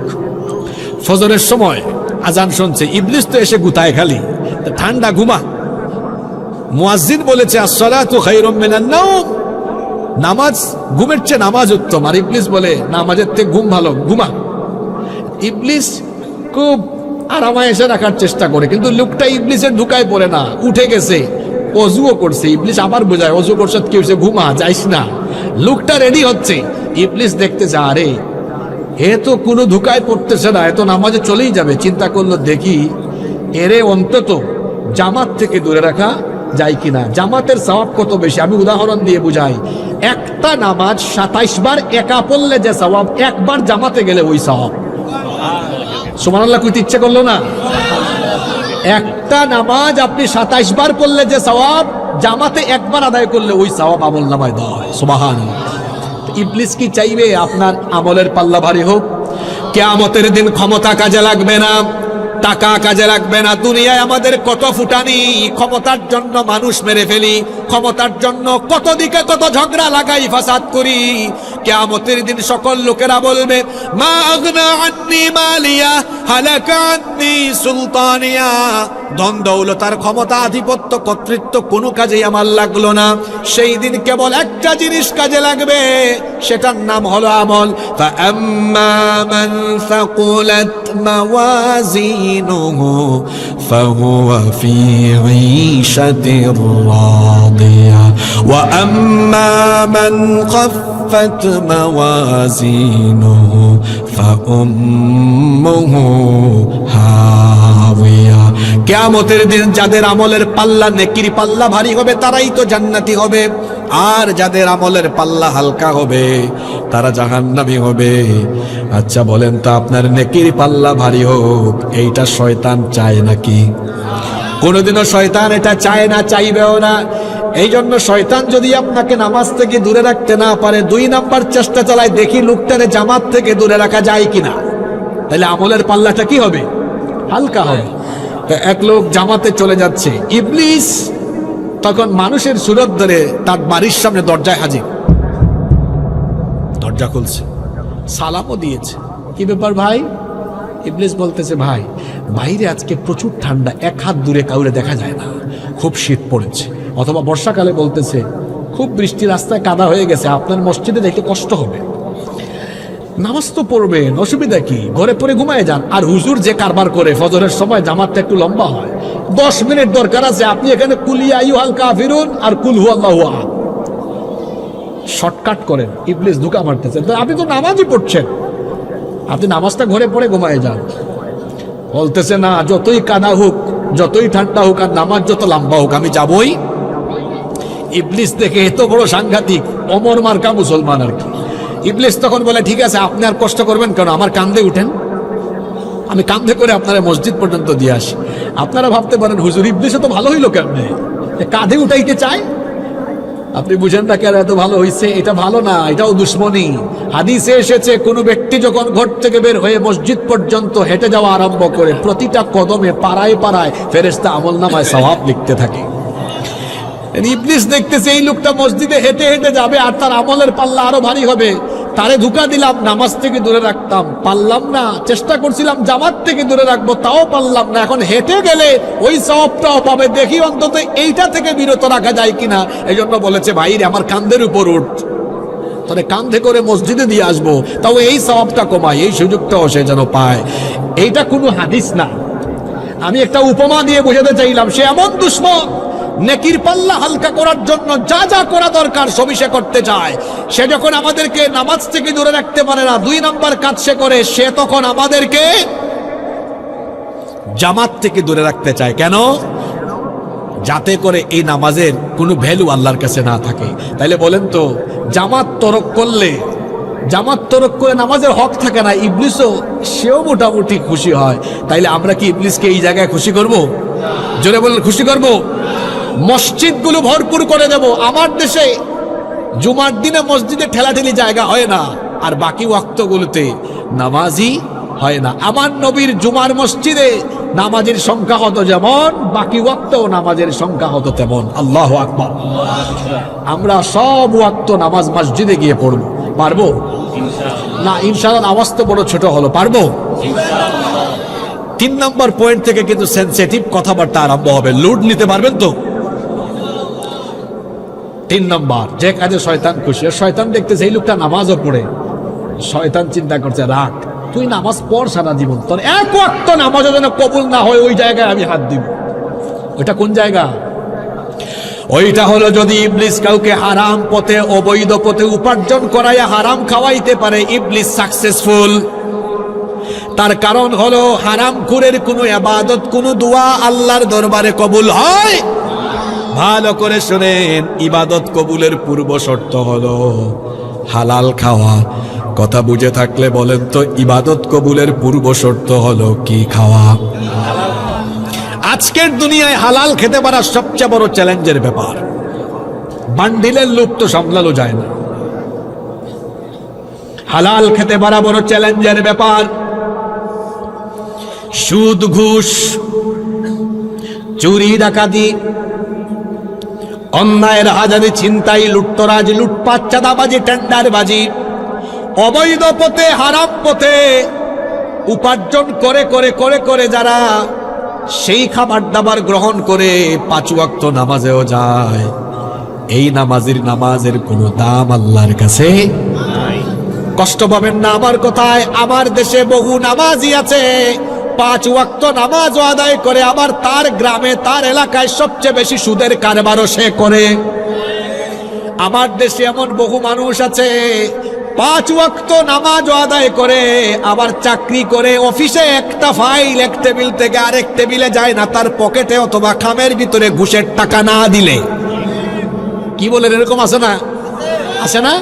ফজরের সময় আজান শুনছে, ইবলিস তো এসে গুতায় খালি, ঠান্ডা ঘুমা। মুয়াজ্জিন বলেছে আসসালাতু খায়রুম মিনান নাওম, নামাজ ঘুমের চেয়ে নামাজ উত্তম। আর ইবলিস বলে নামাজের থেকে ঘুম ভালো, ঘুমা। ইবলিস খুব আরামায়েশে রাখার চেষ্টা করে, কিন্তু লোকটা ইবলিসের ধোঁকায় পড়ে না, উঠে গেছে, অজুও করছে। ইবলিস আবার বোঝায়, অজু করছে কি হয়েছে, ঘুমা, যাইস না। লোকটা রেডি হচ্ছে, ইবলিস দেখতেছে আরে এ তো কোনো ধোঁকায় পড়তেছে না, এ তো নামাজে চলেই যাবে। চিন্তা করলো দেখি এরে অন্তত জামাত থেকে দূরে রাখা যায় কিনা। জামাতের সওয়াব কত বেশি আমি উদাহরণ দিয়ে বুঝাই। একটা নামাজ 27 বার একা পড়লে যে সওয়াব, একবার জামাতে গেলে ওই সওয়াব। সুবহানাল্লাহ কইতে ইচ্ছে করলো না? একটা নামাজ আপনি 27 বার পড়লে যে সওয়াব, জামাতে একবার আদায় করলে ওই সওয়াব আমল নামায় দেওয়া হয়। সুবহানাল্লাহ। ইবলিস কি চাইবে আপনার আমলের পাল্লা ভারী হোক? কিয়ামতের দিন ক্ষমতা কাজে লাগবে না, টাকা কাজে লাগবে না। দুনিয়ায় আমাদের কত ফুটানি, ক্ষমতার জন্য মানুষ মেরে ফেলি, ক্ষমতার জন্য কত দিকে কত ঝগড়া লাগাই, ফাসাদ করি। কিয়ামতের দিন সকল লোকেরা বলবে মা আগনা আন্নি মালিয়া হালাকা আন্নি সুলতানিয়া, ধন দৌলতার ক্ষমতা, আধিপত্য, কর্তৃত্ব কোনো কাজেই আমার লাগলো না। সেই দিন কেবল একটা জিনিস কাজে লাগবে, সেটার নাম হলো আমল। ফাআম্মা মান সাকুলাত মাওয়াজিনুহু ফাহুয়া ফি ঈশাতির রাদিয়া ওয়া আম্মা মান খাফফাত মাওয়াজিনুহু ফাউম্মুহু হাওিয়া। কিয়ামতের দিন যাদের আমলের পাল্লা, নেকির পাল্লা ভারী হবে, তারাই তো জান্নাতি হবে, আর যাদের আমলের পাল্লা হালকা হবে তারা জাহান্নামী হবে। আচ্ছা বলেন তো, আপনার নেকির পাল্লা ভারী হোক, এইটা শয়তান চায় নাকি? কোনোদিনও শয়তান এটা চায় না, চাইবেও না। এই জন্য শয়তান যদি আপনাকে নামাজ থেকে দূরে রাখতে না পারে, 2 নাম্বার চেষ্টা চালায়, দেখি লোকটারে জামাত থেকে দূরে রাখা যায় কিনা। তাহলে আমলের পাল্লাটা কি হবে? হালকা হবে। এক লোক জামাতে চলে যাচ্ছে, ইবলিস তখন মানুষের সুরত ধরে তার বাড়ির সামনে দরজায় হাজির। দরজা খুলছে, সালামও দিয়েছে। কি ব্যাপার ভাই? ইবলিস বলতেছে ভাই বাইরে আজকে প্রচুর ঠান্ডা, 1 হাত দূরে কাউরে দেখা যায় না, খুব শীত পড়েছে। অথবা বর্ষাকালে বলতেছে খুব বৃষ্টি, রাস্তায় কাদা হয়ে গেছে, আপনার মসজিদে দেখতে কষ্ট হবে। নামাজ তো পড়বেন, অসুবিধা কি, ঘরে পড়ে ঘুমায় যান। আর হুজুর যে কারবার করে ফজরের সময় জামাতটা একটু লম্বা হয়, 10 মিনিট দরকার আছে, আপনি এখানে কুলিয়া আইয়ুহাল কাফিরুন আর কুল হুয়াল্লাহু আহাদ শর্টকাট করেন। ইবলিস ধোঁকা মারতেছে, আপনি তো নামাজই পড়ছেন, আপনি নামাজটা ঘরে পড়ে ঘুমায় যান। বলতেছে না, যতই কাদা হোক, যতই ঠান্ডা হোক, আর নামাজ যত লম্বা হোক, আমি যাবই। ইবলিস দেখে এত বড় সাংঘাতিক, অমর মার্কা মুসলমান আর কি। ইবলিস তখন বলে ঠিক আছে, আপনি আর কষ্ট করবেন কেন, আমার কাঁধে উঠেন, আমি কাঁধে করে আপনারা মসজিদ পর্যন্ত দিয়ে আসি। আপনারা ভাবতে পারেন হুজুর ইবলিসে তো ভালো হইলো কেমনে, কাঁধে উঠাইতে চায়। আপনি বুঝেন না কেন এত ভালো হইছে? এটা ভালো না, এটাও দুশ্মনী। হাদিসে এসেছে কোন ব্যক্তি যখন ঘর থেকে বের হয়ে মসজিদ পর্যন্ত হেঁটে যাওয়া আরম্ভ করে, প্রতিটা কদমে পাড়ায় পাড়ায় ফেরেশতা আমলনামায় সওয়াব লিখতে থাকে। ইবলিস দেখতেছে এই লোকটা মসজিদে হেঁটে হেঁটে যাবে আর তার আমলের পাল্লা আরো ভারী হবে। তারে ধোঁকা দিলাম, নামাজ থেকে দূরে রাখতাম, পারলাম না। চেষ্টা করছিলাম জামাত থেকে দূরে রাখবো, তাও পারলাম না। এখন হেঁটে গেলে ওই সওয়াবটাও পাবে, দেখি অন্তত এইটা থেকে বিরত রাখা যায় কিনা। এই জন্য বলেছে ভাই রে, আমার কাঁধের উপর উঠ, তাহলে কাঁধে করে মসজিদে দিয়ে আসবো, তাও এই সওয়াবটা কমায়, এই সুযোগটাও সে যেন পায়। এইটা কোনো হাদিস না, আমি একটা উপমা দিয়ে বোঝাতে চাইলাম। সে এমন দুশ্মন, নেকির পাল্লা হালকা করার জন্য যা যা করা দরকার সবই সে করতে চায়। সে যখন আমাদেরকে নামাজ থেকে দূরে রাখতে পারে না, 2 নাম্বার কাজ সে করে, সে তখন আমাদেরকে জামাত থেকে দূরে রাখতে চায়। কেন? যাতে করে এই নামাজের কোনো ভ্যালু আল্লাহর কাছে না থাকে। তাইলে বলেন তো, জামাত তরক করে নামাজের হক থাকে না, ইবলিসও সেও মোটামুটি খুশি হয়। তাইলে আমরা কি ইবলিসকে এই জায়গায় খুশি করব? জোরে বলেন, খুশি করব? মসজিদগুলো ভরপুর করে দেব। আমার দেশে জুমার দিনে মসজিদে ঠেলাঠেলি জায়গা হয় না, আর বাকি ওয়াক্তগুলোতে নামাজই হয় না। আমার নবীর জুমার মসজিদে নামাজের সংখ্যা হতো যেমন, বাকি ওয়াক্তেও নামাজের সংখ্যা হতো তেমন। আল্লাহু আকবার। আমরা সব ওয়াক্ত নামাজ মসজিদে গিয়ে পড়ব, পারবো না? ইনশাআল্লাহ। আওয়াজ তো বড় ছোট হলো, পারবো? 3 নম্বর পয়েন্ট থেকে কিন্তু সেনসিটিভ কথাবার্তা আরম্ভ হবে। লুড নিতে পারবেন তো? 3 নম্বর, যে কাজে শয়তান খুশি। শয়তান দেখতেছে এই লোকটা নামাজও পড়ে, শয়তান চিন্তা করছে, রাখ, তুই নামাজ পড় সারা জীবন, তোর এক ওয়াক্ত নামাজও যেন কবুল না হয়, ওই জায়গায় আমি হাত দিব। ওইটা কোন জায়গা? ওইটা হলো যদি ইবলিস কাউকে হারাম পথে, অবৈধ পথে উপার্জন করাইয়া হারাম খাওয়াইতে পারে, ইবলিস সাকসেসফুল। তার কারণ হলো হারামখোরের কোনো ইবাদত, কোনো দোয়া আল্লাহর দরবারে কবুল হয়। ভালো করে শুনেন, ইবাদত কবুলের পূর্ব শর্ত হলো হালাল খাওয়া। কথা বুঝে থাকলে বলেন তো, ইবাদত কবুলের পূর্ব শর্ত হলো কি খাওয়া? আজকের দুনিয়ায় হালাল খেতে পারা সবচেয়ে বড় চ্যালেঞ্জের ব্যাপার। বান্ডিলের লোক তো সামলানো যায় না, হালাল খেতে পারা বড় চ্যালেঞ্জের ব্যাপার। সুদ, ঘুষ, চুরি, ডাকাতি, অন্যায়ের হাজারি, ছিনতাই, লুটতরাজ, লুটপাট, চাঁদাবাজি, টেন্ডারবাজি, অবৈধ পথে, হারাম পথে উপার্জন করে করে করে করে যারা সেই খাবার দাবার গ্রহণ করে 5 ওয়াক্ত নামাজেও যায়, এই নামাজের কোনো দাম আল্লাহর কাছে নাই। কষ্ট পাবেন না আমার কথায়। আমার দেশে বহু নামাজি আছে, 5 ওয়াক্ত নামাজও আদায় করে, আবার তার গ্রামে, তার এলাকায় সবচেয়ে বেশি সুদের কারবারও সে করে। আমার দেশে এমন বহু মানুষ আছে, 5 ওয়াক্ত নামাজও আদায় করে, আবার চাকরি করে, অফিসে একটা ফাইল এক টেবিল থেকে আরেক টেবিলে যায় না, তার পকেটে অথবা খামের ভিতরে ঘুষের টাকা না দিলে। কি বলেন, এরকম আছে না? আছে না?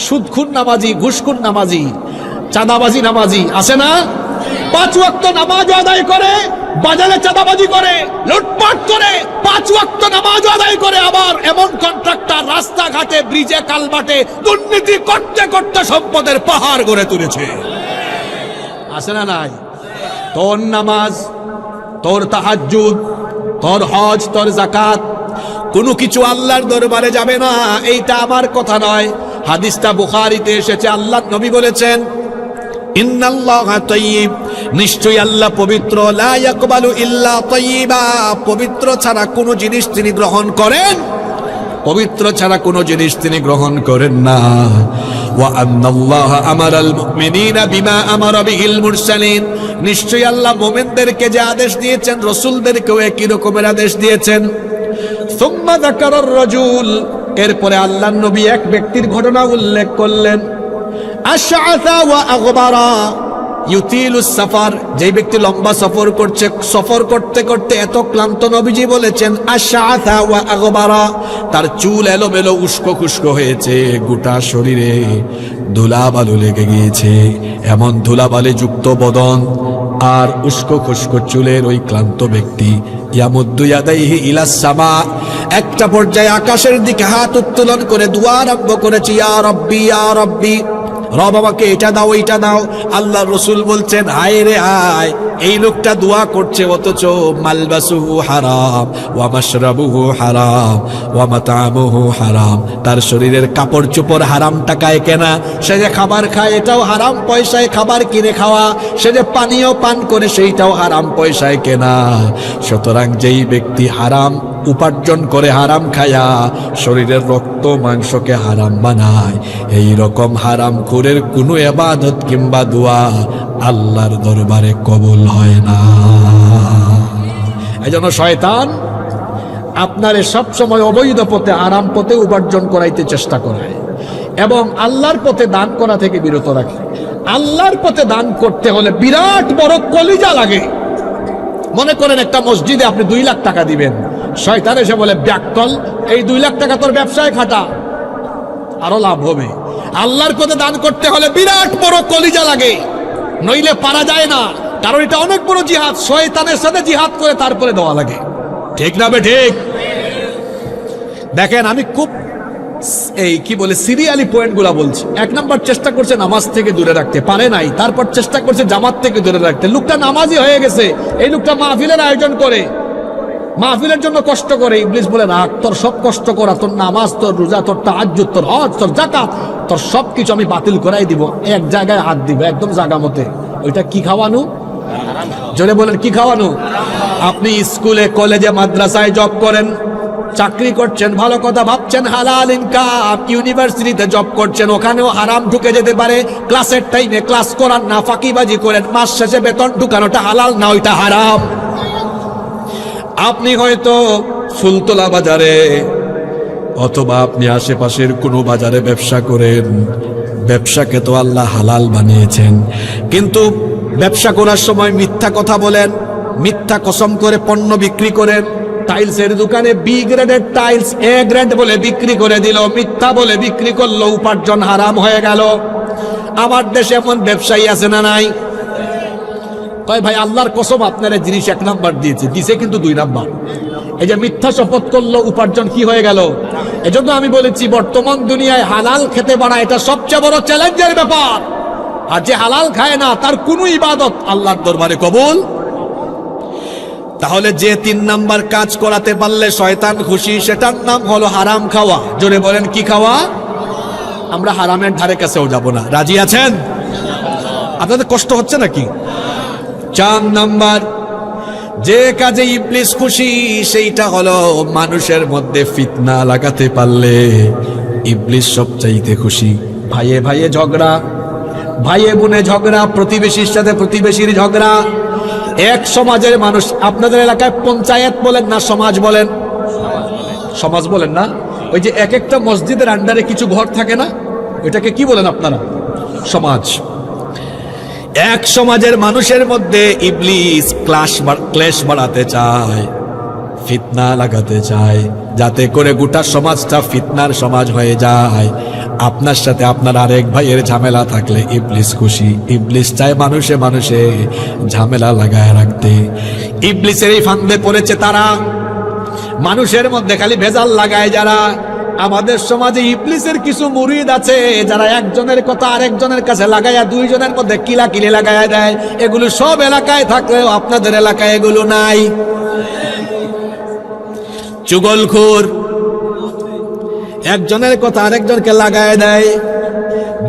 সুদখুর নামাজি, ঘুষখুর নামাজি, চাঁদাবাজি নামাজি আছে না? 5 ওয়াক্ত নামাজ আদায় করে, বাজারে চাঁদাবাজি করে, লুটপাট করে, 5 ওয়াক্ত নামাজ আদায় করে, আবার এমন কন্ট্রাক্টর রাস্তাঘাটে, ব্রিজে, কালভার্টে দুর্নীতি করতে করতে সম্পদের পাহাড় গড়ে তুলেছে। আছে না নাই? তোর নামাজ, তোর তাহাজ্জুদ, তোর হজ, তোর যাকাত, কোনো কিছু আল্লাহর দরবারে যাবে না। এইটা আমার কথা নয়, হাদিসটা বুখারীতে এসেছে। আল্লাহর নবী বলেছেন, ইন্নাল্লাহা তাইয়্যিব, নিশ্চয়ই আল্লাহ পবিত্র, লা ইয়াকবালু ইল্লা তাইয়্যিবা, পবিত্র ছাড়া কোনো জিনিস তিনি গ্রহণ করেন, পবিত্র ছাড়া কোনো জিনিস তিনি গ্রহণ করেন না। ওয়া আন্নাল্লাহা আমারাল মুমিনিনা বিমা আমারা বিহিল মুরসালিন, নিশ্চয়ই আল্লাহ মুমিনদেরকে যে আদেশ দিয়েছেন, রাসূলদেরকেও একই রকমের আদেশ দিয়েছেন। সুম্মা যাকারার রাজুল, এরপরে আল্লাহর নবী এক ব্যক্তির ঘটনা উল্লেখ করলেন। আশআসা ওয়া আগবারা ইউতিলুস সাফার, যে ব্যক্তি লম্বা সফর করছে, সফর করতে করতে এত ক্লান্ত, নবীজি বলেছেন আশআসা ওয়া আগবারা, তার চুল এলোমেলো, উস্কো খুস্কো হয়েছে, গোটা শরীরে ধুলাবালু লেগে গিয়েছে, এমন ধুলাবালি যুক্ত বদন আর উস্কো খুস্কো চুলের ওই ক্লান্ত ব্যক্তি ইয়ামুদ্দু ইয়াদাইহি ইলাস সামা, একটা পর্যায়ে আকাশের দিকে হাত উত্তোলন করে দোয়া আরম্ভ করেছে, ইয়া রাব্বি, ইয়া রাব্বি, রব আমাকে এটা দাও, এইটা দাও। আল্লাহ রসুল বলছেন, হায় রে হায়, এই লোকটা দোয়া করছে, অথচ মালবাসুহু হারাম, ওয়া মাশরাবুহু হারাম, ওয়া মাতামুহু হারাম, তার শরীরের কাপড় চোপড় হারাম টাকায় কেনা, সে যে খাবার খায় এটাও হারাম পয়সায় খাবার কিনে খাওয়া, সে যে পানীয় পান করে সেইটাও হারাম পয়সায় কেনা। সুতরাং যেই ব্যক্তি হারাম উপার্জন করে, হারাম খায়া শরীরের রক্ত মাংসকে হারাম বানায়, এই রকম হারাম খুরের কোনো ইবাদত কিংবা দোয়া আল্লাহর দরবারে কবুল হয় না। এজন্য শয়তান আপনারে সব সময় অবৈধ পথে, আরাম পথে উপার্জন করাইতে চেষ্টা করে এবং আল্লাহর পথে দান করা থেকে বিরত রাখে। আল্লাহর পথে দান করতে হলে বিরাট বড় কলিজা লাগে। মনে করেন একটা মসজিদে আপনি 2 লাখ টাকা দিবেন, শয়তান এসে বলে ব্যাককল, এই 2 লাখ টাকা তোর ব্যবসায় খাটা, আরো লাভ হবে। আল্লাহর পথে দান করতে হলে বিরাট বড় কলিজা লাগে, নইলে পারা যায় না, কারণ এটা অনেক বড় জিহাদ। শয়তানের সাথে জিহাদ করে তারপরে দেওয়া লাগে, ঠিক না বে ঠিক? দেখেন আমি খুব এই কি বলে সিরিয়ালি পয়েন্ট গুলা বলছি। 1 নাম্বার চেষ্টা করছে নামাজ থেকে দূরে রাখতে, পারে নাই। তারপর চেষ্টা করছে জামাত থেকে দূরে রাখতে। লোকটা নামাজি হয়ে গেছে, এই লোকটা মাহফিলের আয়োজন করে, মাহফিলের জন্য কষ্ট করে। ইবলিস বলে রাখ, তোর সব কষ্ট করা, তোর নামাজ, তোর রোজা, তোর তাহাজ্জুদ, তোর হজ, তোর যাকাত, তোর সবকিছু আমি বাতিল করাই দিব, এক জায়গায় হাত দিব, একদম জায়গা মতে। ওইটা কি খাওয়ানো? জোরে বলেন, কি খাওয়ানো? আপনি স্কুলে, কলেজে, মাদ্রাসায় জব করেন, চাকরি করছেন, ভালো কথা ভাবছেন, হালাল ইনকাম। ইউনিভার্সিটিতে জব করছেন, ওখানেও হারাম ঢুকে যেতে পারে। ক্লাসের টাইমে ক্লাস করান না, ফাঁকিবাজি করেন, মাস শেষে বেতন ঢুকানোটা হালাল না, ওইটা হারাম। আপনি হয়তো ফুলতলা বাজারে অথবা আপনি আশেপাশের কোনো বাজারে ব্যবসা করেন, ব্যবসাকে তো আল্লাহ হালাল বানিয়েছেন, কিন্তু ব্যবসা করার সময় মিথ্যা কথা বলেন, মিথ্যা কসম করে পণ্য বিক্রি করেন। টাইলসের দোকানে বি গ্রেডের টাইলস এ গ্রেড বলে বিক্রি করে দিল, মিথ্যা বলে বিক্রি করলো, উপার্জন হারাম হয়ে গেল। আমার দেশে এমন ব্যবসায়ী আছে না নাই? কয় ভাই আল্লাহর কসম আপনার জিনিস 1 নাম্বার দিয়েছে, দিছে কিন্তু 2 নাম্বার। এই যে মিথ্যা শপথ করলো, উপার্জন কি হয়ে গেল? এজন্য আমি বলেছি বর্তমান দুনিয়ায় হালাল খেতে পারা এটা সবচেয়ে বড় চ্যালেঞ্জের ব্যাপার। আর যে হালাল খায় না তার কোনো ইবাদত আল্লাহর দরবারে কবুল। তাহলে যে 3 নাম্বার কাজ করাতে পারলে শয়তান খুশি, সেটার নাম হলো হারাম খাওয়া। জোরে বলেন, কি খাওয়া? আমরা হারামের ধারে কাছেও যাব না, রাজি আছেন? আপনাদের কষ্ট হচ্ছে নাকি? 4 নাম্বার যে কাজে ইবলিস খুশি সেইটা হলো মানুষের মধ্যে ফিতনা লাগাতে পারলে ইবলিস সবচাইতে খুশি। ভাইয়ে ভাইয়ে ঝগড়া, ভাইয়ে বোনে ঝগড়া, প্রতিবেশীর সাথে প্রতিবেশীর ঝগড়া। এক সমাজের মানুষ, আপনাদের এলাকায় পঞ্চায়েত বলেন না সমাজ বলেন? সমাজ বলেন না? ওই যে এক একটা মসজিদের আন্ডারে কিছু ঘর থাকে না, ওইটাকে কি বলেন আপনারা? সমাজ। এক সমাজের মানুষের মধ্যে ইবলিস ক্লেশ বাড়াতে চায়, ফিতনা লাগাতে চায়, যাতে করে গোটা সমাজটা ফিতনার সমাজ হয়ে যায়। আপনার সাথে আপনার আরেক ভাইয়ের ঝামেলা থাকলে ইবলিস খুশি। ইবলিস চায় মানুষে মানুষে ঝামেলা লাগায় রাখতে। ইবলিসের এই ফান্দে পড়েছে তারা, মানুষের মধ্যে খালি ভেজাল লাগায় যারা। আমাদের সমাজে ইবলিসের কিছু মুরিদ আছে যারা একজনের কথা আরেকজনের কাছে লাগাইয়া 2 জনের মধ্যে কিলাকিলি লাগাইয়া দেয়। এগুলো সব এলাকায় থাকলেও আপনাদের এলাকায় এগুলো নাই। চুগলখোর, একজনের কথা আরেকজনকে লাগায় দেয়।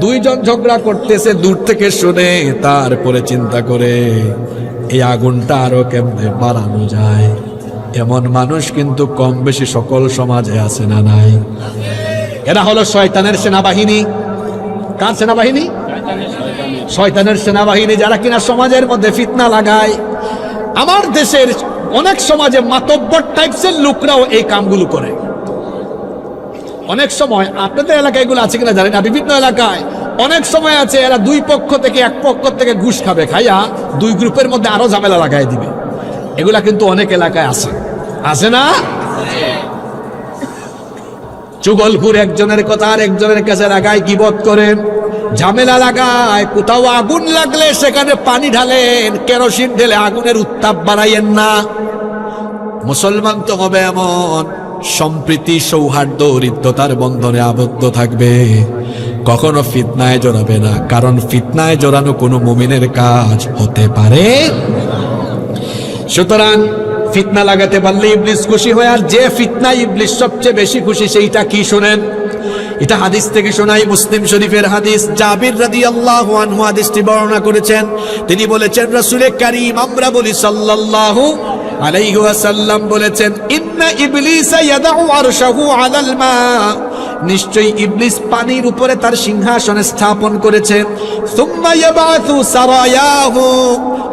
2 জন ঝগড়া করতেছে, দূর থেকে শুনে তারপরে চিন্তা করে এই আগুনটা আরো কেমনে বাড়ানো যায়। এমন মানুষ কিন্তু কম বেশি সকল সমাজে আছে না নাই? এরা হলো শয়তানের সেনাবাহিনী। কার সেনাবাহিনী? শয়তানের সেনাবাহিনী, যারা কিনা সমাজের মধ্যে ফিতনা লাগায়। আমার দেশের অনেক সমাজে মাতব্বর টাইপসের লোকরাও এই কামগুলো করে। অনেক সময় আপনাদের এলাকায় এগুলো আছে কিনা জানি না, বিভিন্ন এলাকায় অনেক সময় আছে এরা 2 পক্ষ থেকে, এক পক্ষ থেকে ঘুষ খাবে, খাইয়া 2 গ্রুপের মধ্যে আরো ঝামেলা লাগাই দিবে। এগুলা কিন্তু অনেক এলাকায় আছে, আছে না? চুগলখোর একজনের কথা আর একজনের কাছে লাগায়, গীবত করেন, ঝামেলা লাগায়। কোথাও আগুন লাগলে সেখানে পানি ঢালেন, কেরোসিন ঢেলে আগুনের উত্তাপ বাড়াইয়েন না। মুসলমান তো হবে এমন সম্প্রীতি, সৌহার্দ্য, হৃদ্যতার বন্ধনে আবদ্ধ থাকবে, কখনো ফিতনায় জড়াবে না, কারণ ফিতনায় জড়ানো কোনো মুমিনের কাজ হতে পারে। সুতরাং ফিতনা লাগাতে পারলে ইবলিস খুশি হয়। আর যে ফিতনা ইবলিস সবচেয়ে বেশি খুশি সেইটা কি শুনেন? এটা হাদিস থেকে শোনাই, মুসলিম শরীফের হাদিস। জাবির রাদিয়াল্লাহু আনহু হাদিসটি বর্ণনা করেছেন। তিনি বলেছেন রাসূল কারীম, আমরা বলি সাল্লাল্লাহু আলাইহি ওয়াসাল্লাম বলেছেন, ইন্না ইবলিসা ইয়াদাউ আরশাহু আলাল মা, নিশ্চয়ই ইবলিস পানির উপরে তার সিংহাসন স্থাপন করেছে। সুম্মা ইয়াবাথু সারায়াহু,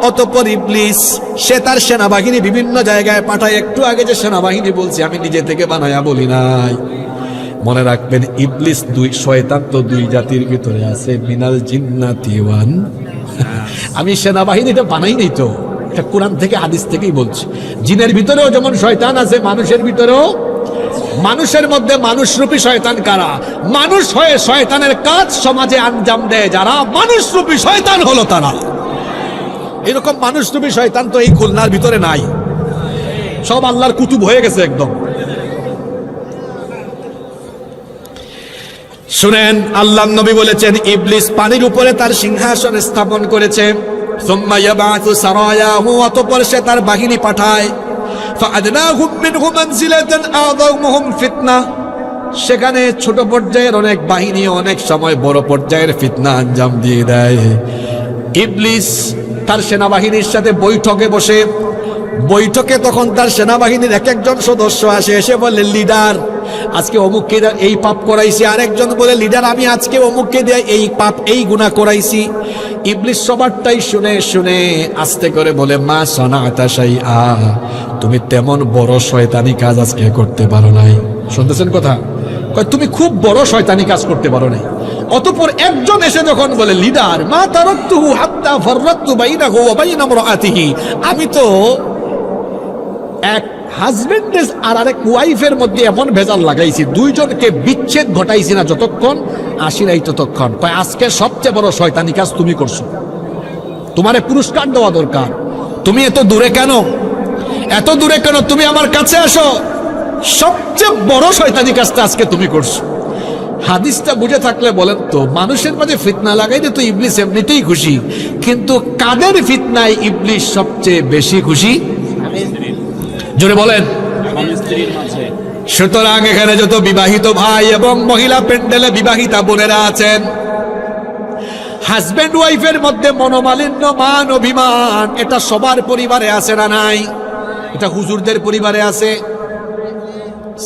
অতঃপর ইবলিস সে তার সেনাবাহিনী বিভিন্ন জায়গায় পাঠায়। একটু আগে যে সেনাবাহিনী বলছি আমি নিজে থেকে বানায়া বলি নাই। মনে রাখবেন ইবলিস 2 শয়তান তো 2 জাতির ভিতরে আছে, মিনাল জিন্নাতি ওয়ান। আমি সেনাবাহিনীটা বানাই নাই তো, এটা কোরআন থেকে হাদিস থেকেই বলছে। জিনের ভিতরেও যেমন শয়তান আছে, মানুষের ভিতরেও, মানুষের মধ্যে মানুষরূপী শয়তান কারা? মানুষ হয়ে শয়তানের কাজ সমাজে আঞ্জাম দেয় যারা, মানুষরূপী শয়তান হলো তারা। এরকম মানুষরূপী শয়তান তো এই খুলনার ভিতরে নাই, সব আল্লাহর কুতুব হয়ে গেছে একদম। শুনেন, আল্লাহ নবী বলেছেন ইবলিস পানির উপরে তার সিংহাসন স্থাপন করেছে। সুম্মা ইয়াবাতু সারায়াহু, অতঃপর সে তার বাহিনী পাঠায়। ফাআদনাহুম মিনহু মানজিলাতান আযামুহুম ফিতনা, সেখানে ছোট পর্যায়ের অনেক বাহিনী অনেক সময় বড় পর্যায়ের ফিতনা আঞ্জাম দিয়ে দেয়। ইবলিস তার সেনাবাহিনীর সাথে বৈঠকে বসে, বৈঠকে তখন তার সেনাবাহিনীর এক একজন সদস্য আসে, এসে বলে লিডার আজকে অমুককে এই পাপ করাইছি। আরেকজন বলে লিডার আমি আজকে অমুককে দিয়ে এই পাপ এই গুনাহ করাইছি। ইবলিস সবারটাই শুনে শুনে আস্তে করে বলে মা সনাতা শাইআ, তুমি তেমন বড় শয়তানি কাজ আজকে করতে পারো নাই। শুনতেছেন কথা? কয় তুমি খুব বড় শয়তানি কাজ করতে পারো নাই। অতঃপর একজন এসে যখন বলে লিডার মা তারাকতুহু হাত্তা ফাররাতু বাইনাহু ওয়া বাইনা ইমরাআতিহি, আমি তো এক হাজবেন্ড আর আরেক ওয়াইফের মধ্যে এমন ভেজাল লাগাইছি, দুইজনকে বিচ্ছেদ ঘটাইছি না যতক্ষণ আসি নাই ততক্ষণ। কয় আজকে সবচেয়ে বড় শয়তানি কাজ তুমি করছো, তোমারে পুরস্কার দেওয়া দরকার। তুমি এত দূরে কেন, এত দূরে কেন? তুমি আমার কাছে আসো, সবচেয়ে বড় শয়তানি কাজটা আজকে তুমি করছো। হাদিসটা বুঝে থাকলে বলেন তো, মানুষের মাঝে ফিতনা লাগাইতে তো ইবলিস এমনিতেই খুশি, কিন্তু কাদের ফিতনায় ইবলিস সবচেয়ে বেশি খুশি? জোরে বলেন। সুতরাং এখানে যত বিবাহিত ভাই এবং মহিলা প্যান্ডেলে বিবাহিতা বোনেরা আছেন, হাজব্যান্ড ওয়াইফের মধ্যে মনোমালিন্য, মান অভিমান, এটা সবার পরিবারে আছে না নাই? এটা হুজুরদের পরিবারে আছে,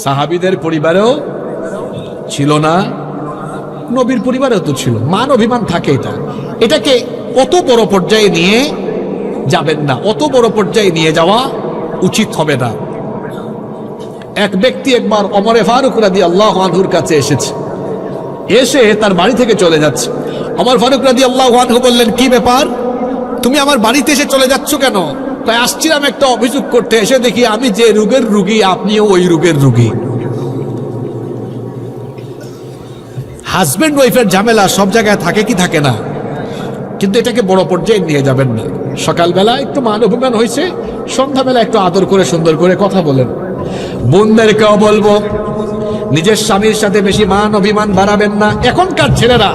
সাহাবীদের পরিবারেও ছিল না, নবীর পরিবারেও তো ছিল। মান অভিমান থাকে, এটাকে অত বড় পর্যায়ে নিয়ে যাবেন না, অত বড় পর্যায়ে নিয়ে যাওয়া উচিত হবে না। এক ব্যক্তি একবার ওমর ফারুক রাদিয়াল্লাহু আনহুর কাছে এসেছে, এসে তার বাড়ি থেকে চলে যাচ্ছে। ওমর ফারুক রাদিয়াল্লাহু আনহু বললেন কি ব্যাপার, তুমি আমার বাড়িতে এসে চলে যাচ্ছ কেন? তাই আসছিলাম একটা অভিযোগ করতে, এসে দেখি আমি যে রোগের রোগী আপনিও ওই রোগের রোগী। হাজবেন্ড ওয়াইফের ঝামেলা সব জায়গায় থাকে কি থাকে না, কিন্তু এটাকে বড় পর্যায়ে নিয়ে যাবেন না। সকালবেলা একটু মান অভিমান হয়েছে, সন্ধ্যাবেলা একটু আদর করে সুন্দর করে কথা বলেন। বোনদেরকেও বলবো নিজের স্বামীর সাথে বেশি মান অভিমান বাড়াবেন না। এখনকার ছেলেরা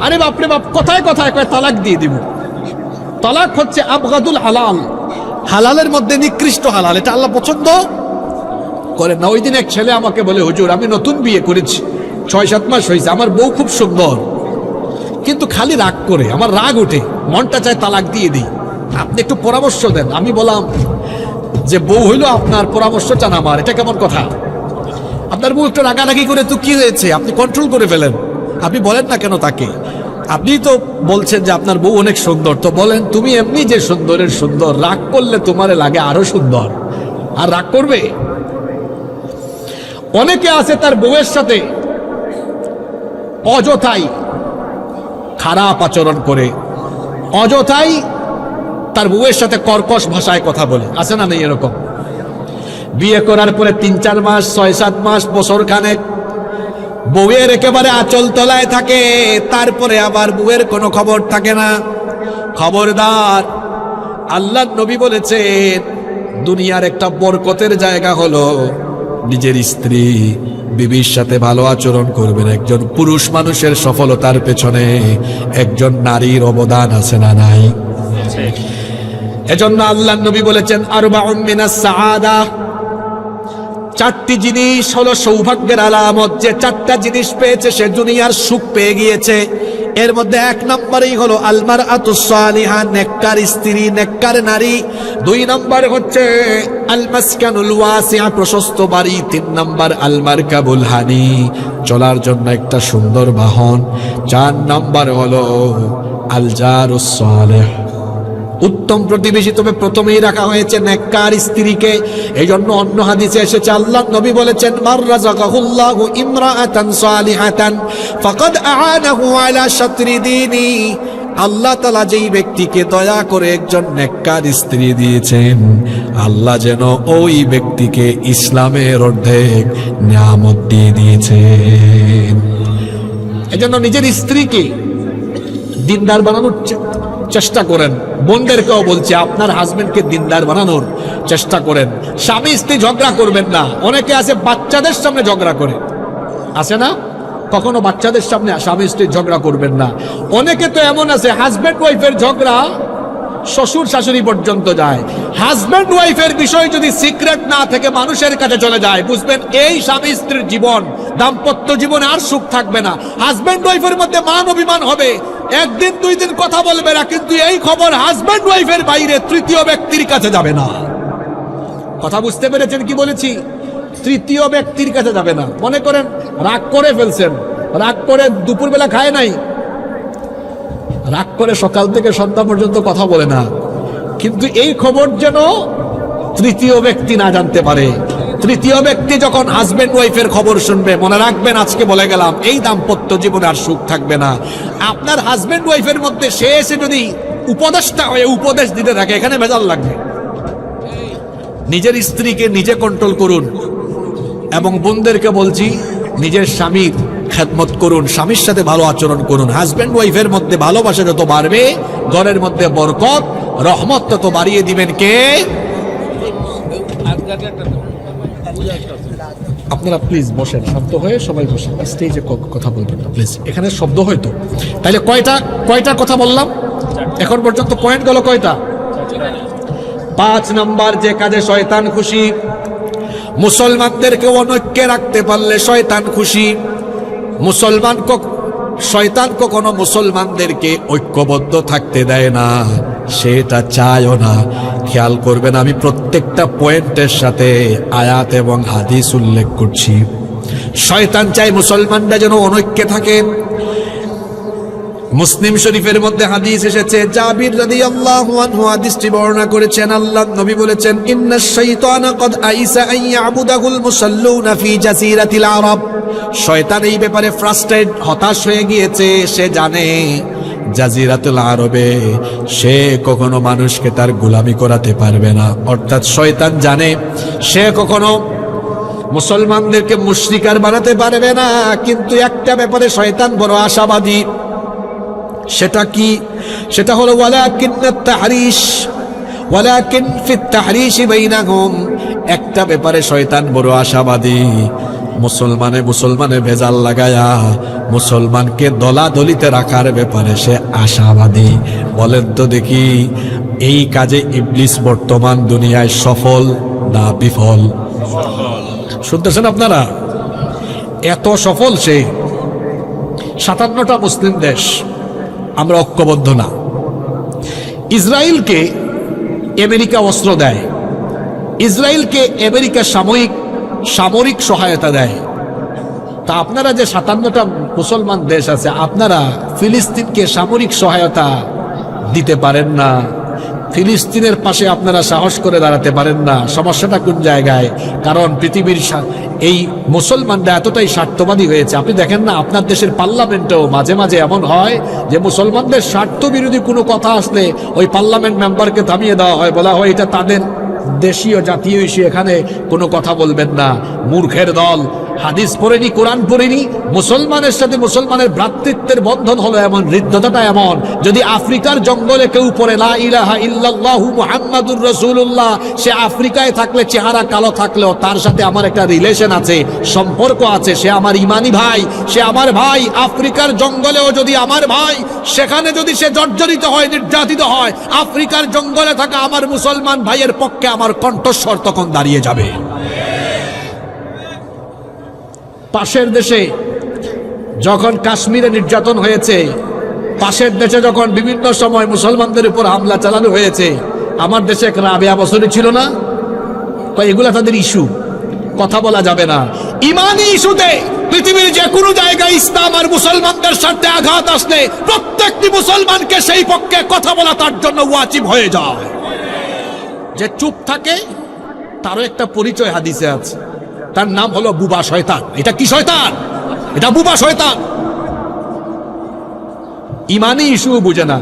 আরে বাপরে বাপ, কথায় কথায় কয় তালাক দিয়ে দিব। তালাক হচ্ছে আবগাদুল হালাল, হালালের মধ্যে নিকৃষ্ট হালাল, এটা আল্লাহ পছন্দ করেন না। ওই দিন এক ছেলে আমাকে বলে হুজুর আমি নতুন বিয়ে করেছি, 6-7 মাস হয়েছে, আমার বউ খুব সুন্দর, কিন্তু খালি রাগ করে, আমার রাগ ওঠে, মনটা চায় তালাক দিয়ে দিই, আপনি একটু পরামর্শ দেন। আমি বললাম যে বউ হইলো আপনার, পরামর্শ চান আমার, এটা কেমন কথা? আপনার বউ একটু রাগারাগি করে তো কি হয়েছে, আপনি কন্ট্রোল করে ফেলেন, আপনি বলেন না কেন তাকে? আপনি তো বলছেন যে আপনার বউ অনেক সুন্দর, তো বলেন তুমি এমনি যে সুন্দরের সুন্দর, রাগ করলে তোমারে লাগে আরো সুন্দর, আর রাগ করবে? অনেকে আছে তার বউয়ের সাথে অযথাই খারাপ আচরণ করে, অযথাই তার বউয়ের সাথে কর্কশ ভাষায় কথা বলে, আছে না নেই এরকম? বিয়ে করার পরে 3-4 মাস, 6-7 মাস, বছর খানেক বউয়ের একেবারে আঁচল তলায় থাকে, তারপরে আবার বউয়ের কোনো খবর থাকে না। খবরদার, আল্লাহর নবী বলেছেন দুনিয়ার একটা বরকতের জায়গা হলো নিজের স্ত্রী বিবির সাথে ভালো আচরণ করবেন। একজন পুরুষ মানুষের সফলতার পেছনে একজন নারীর অবদান আছে না নাই? এজন্য আল্লাহর নবী বলেছেন আরবাউন মিনাস সাআদা, 4টি জিনিস হলো সৌভাগ্যের আলামত। যে 4টা জিনিস পেয়েছে সে দুনিয়ার সুখ পেয়ে গিয়েছে। এর মধ্যে 1 নম্বরেই হলো আল মারআতুস সালিহা, নেককার স্ত্রী, নেককার নারী। 2 নম্বর হচ্ছে আল মাসকানুল ওয়াসিআ, প্রশস্ত বাড়ি। 3 নম্বর আল মারকাবুল হানি, চলার জন্য একটা সুন্দর বাহন। 4 নম্বর হলো আল জারুস সালিহ, উত্তম প্রতিবেশী। তবে প্রথমেই রাখা হয়েছে নেককার স্ত্রীকে। এই জন্য অন্য হাদিসে এসেছে আল্লাহর নবী বলেছেন মান রাযাকাহুল্লাহু ইমরাআতান সালিহাতান ফাকাদ আ'ানাহু আলা শাতরি দীনি, আল্লাহ তাআলা যেই ব্যক্তিকে দয়া করে একজন নেককার স্ত্রী দিয়েছেন, আল্লাহ যেন ওই ব্যক্তিকে ইসলামের অর্ধেক নিয়ামত দিয়ে দিয়েছেন। এজন্য নিজের স্ত্রীকে দিনদার বানানোর চেষ্টা করেন। বোনদেরকেও বলছি, আপনার হাজবেন্ডকে দিনদার বানানোর চেষ্টা করেন। স্বামী স্ত্রী ঝগড়া করবেন না। অনেকে আছে বাচ্চাদের সামনে ঝগড়া করে, আছে না? কখনো বাচ্চাদের সামনে স্বামী স্ত্রী ঝগড়া করবেন না। অনেকে তো এমন আছে হাজবেন্ড ওয়াইফের ঝগড়া শ্বশুর শাশুড়ি পর্যন্ত যায়। হাজবেন্ড ওয়াইফের বিষয় যদি সিক্রেট না থেকে মানুষের কাছে চলে যায়, বুঝবেন এই স্বামী স্ত্রীর জীবন, দাম্পত্য জীবনে আর সুখ থাকবে না। হাজবেন্ড ওয়াইফের মধ্যে মান অভিমান হবে, একদিন দুই দিন কথা বলবে না, কিন্তু এই খবর হাজবেন্ড ওয়াইফের বাইরে তৃতীয় ব্যক্তির কাছে যাবে না। কথা বুঝতে পেরেছেন কি বলেছি? তৃতীয় ব্যক্তির কাছে যাবে না। মনে করেন রাগ করে ফেলছেন, রাগ করে দুপুরবেলা খায় নাই, রাগ করে সকাল থেকে সন্ধ্যা পর্যন্ত কথা বলে না, কিন্তু এই খবর যেন তৃতীয় ব্যক্তি না জানতে পারে। তৃতীয় ব্যক্তি যখন হাজবেন্ড ওয়াইফের খবর শুনবে, মনে রাখবেন আজকে বলে গেলাম, এই দাম্পত্য জীবনে আর সুখ থাকবে না। আপনার হাজবেন্ড ওয়াইফের মধ্যে সে এসে যদি উপদেশটা হয়ে উপদেশ দিতে থাকে, এখানে ভেজাল লাগবে। নিজের স্ত্রীকে নিজে কন্ট্রোল করুন, এবং বোনদেরকে বলছি নিজের স্বামীর খেদমত করুন, স্বামীর সাথে ভালো আচরণ করুন। হাজবেন্ড ওয়াইফের মধ্যে ভালোবাসা যত বাড়বে, ঘরের মধ্যে বরকত রহমত তত বাড়িয়ে দিবেন কে? আপনারা প্লিজ বসেন, শান্ত হয়ে সবাই বসেন, স্টেজে কথা বলবেন না প্লিজ, এখানে শব্দ হয়তো। তাহলে কয়টা কথা বললাম এখন পর্যন্ত? পয়েন্ট গেল কয়টা? 5 নাম্বার, যে কাজে শয়তান খুশি। মুসলমানদেরকে অনৈক্যে রাখতে পারলে শয়তান খুশি। শয়তান কখনো মুসলমানদেরকে ঐক্যবদ্ধ থাকতে দেয় না, সেটা চায়ও না। খেয়াল করবেন, আমি প্রত্যেকটা পয়েন্টের সাথে আয়াত এবং হাদিস উল্লেখ করছি। শয়তান চায় মুসলমানরা যেন অনৈক্যে থাকে। মুসলিম শরীফের মধ্যে হাদিস এসেছে, জাবির রাদিয়াল্লাহু আনহু হাদিসটি বর্ণনা করেছেন। আল্লাহর নবী বলেছেন, ইন্নাশ শাইতানা কদ আইসা আন ইয়াবুদাহুল মুসাল্লুনা ফি জাসিরাতিল আরব। শয়তান এই ব্যাপারে ফ্রাস্ট্রেট, হতাশ হয়ে গিয়েছে। সে জানে জাজিরাতুল আরবে সে কখনো মানুষকে তার গোলামি করাতে পারবে না। অর্থাৎ শয়তান জানে সে কখনো মুসলমানদেরকে মুশরিকার বানাতে পারবে না। কিন্তু একটা ব্যাপারে শয়তান বড় আশাবাদী। সেটা কি? সেটা হলো ওয়ালাকিন ফিত তাহরিশ বাইনাহুম। একটা ব্যাপারে শয়তান বড় আশাবাদী, মুসলমানে ভেজাল লাগায়া মুসলমানকে দলাদলিতে রাখার ব্যাপারে সে আশাবাদী। বলেন তো দেখি, এই কাজে ইবলিস বর্তমান দুনিয়ায় সফল না বিফল? শুনতেছেন আপনারা? এত সফল সে। 57টা মুসলিম দেশ, আমরা ঐক্যবদ্ধ না। ইসরায়েলকে আমেরিকা অস্ত্র দেয়, ইসরায়েলকে আমেরিকা সামরিক সহায়তা দেয়। তা আপনারা যে 57টা মুসলমান দেশ আছে, আপনারা ফিলিস্তিনকে সামরিক সহায়তা দিতে পারেন না, ফিলিস্তিনের পাশে আপনারা সাহস করে দাঁড়াতে পারেন না। সমস্যাটা কোন জায়গায়? কারণ পৃথিবীর এই মুসলমানরা এতটাই স্বার্থবাদী হয়েছে। আপনি দেখেন না, আপনার দেশের পার্লামেন্টেও মাঝে মাঝে এমন হয় যে মুসলমানদের স্বার্থ বিরোধী কোনো কথা আসলে ওই পার্লামেন্ট মেম্বারকে থামিয়ে দেওয়া হয়, বলা হয় এটা তাদের দেশীয় জাতীয় ইস্যু, এখানে কোনো কথা বলবেন না। মূর্খের দল, হাদিস পড়েনি, কোরআন পড়েনি। মুসলমানের সাথে মুসলমানের ভ্রাতৃত্বের বন্ধন হলো এমন, হৃদ্যতাটা এমন। যদি আফ্রিকার জঙ্গলে কেউ পড়ে লা ইলাহা ইল্লাল্লাহু মুহাম্মাদুর রাসূলুল্লাহ, সে আফ্রিকায় থাকলে, চেহারা কালো থাকলেও তার সাথে আমার একটা রিলেশন আছে, সম্পর্ক আছে, সে আমার ইমানি ভাই, সে আমার ভাই। আফ্রিকার জঙ্গলেও যদি আমার ভাই, সেখানে যদি সে জর্জরিত হয়, নির্যাতিত হয়, আফ্রিকার জঙ্গলে থাকা আমার মুসলমান ভাইয়ের পক্ষে আমার কণ্ঠস্বর তখন দাঁড়িয়ে যাবে। পাশের দেশে যখন কাশ্মীরে নির্যাতন হয়েছে, পাশের দেশে যখন বিভিন্ন সময় মুসলমানদের উপর হামলা চালানো হয়েছে, আমার দেশে এক রাবেয়া বছরই ছিল না? এগুলা তাদের ইস্যু, কথা বলা যাবে না। ইমানি ইস্যুতে পৃথিবীর যে কোনো জায়গায় ইসলাম আর মুসলমানদের স্বার্থে আঘাত আসলে প্রত্যেকটি মুসলমানকে সেই পক্ষে কথা বলা তার জন্য ওয়াজিব হয়ে যায়। যে চুপ থাকে তারও একটা পরিচয় হাদিসে আছে, তার নাম হলো বুবা শয়তান। এটা কি শয়তান? এটা বুবা শয়তান। ইমানি ইস্যুও বুঝে না।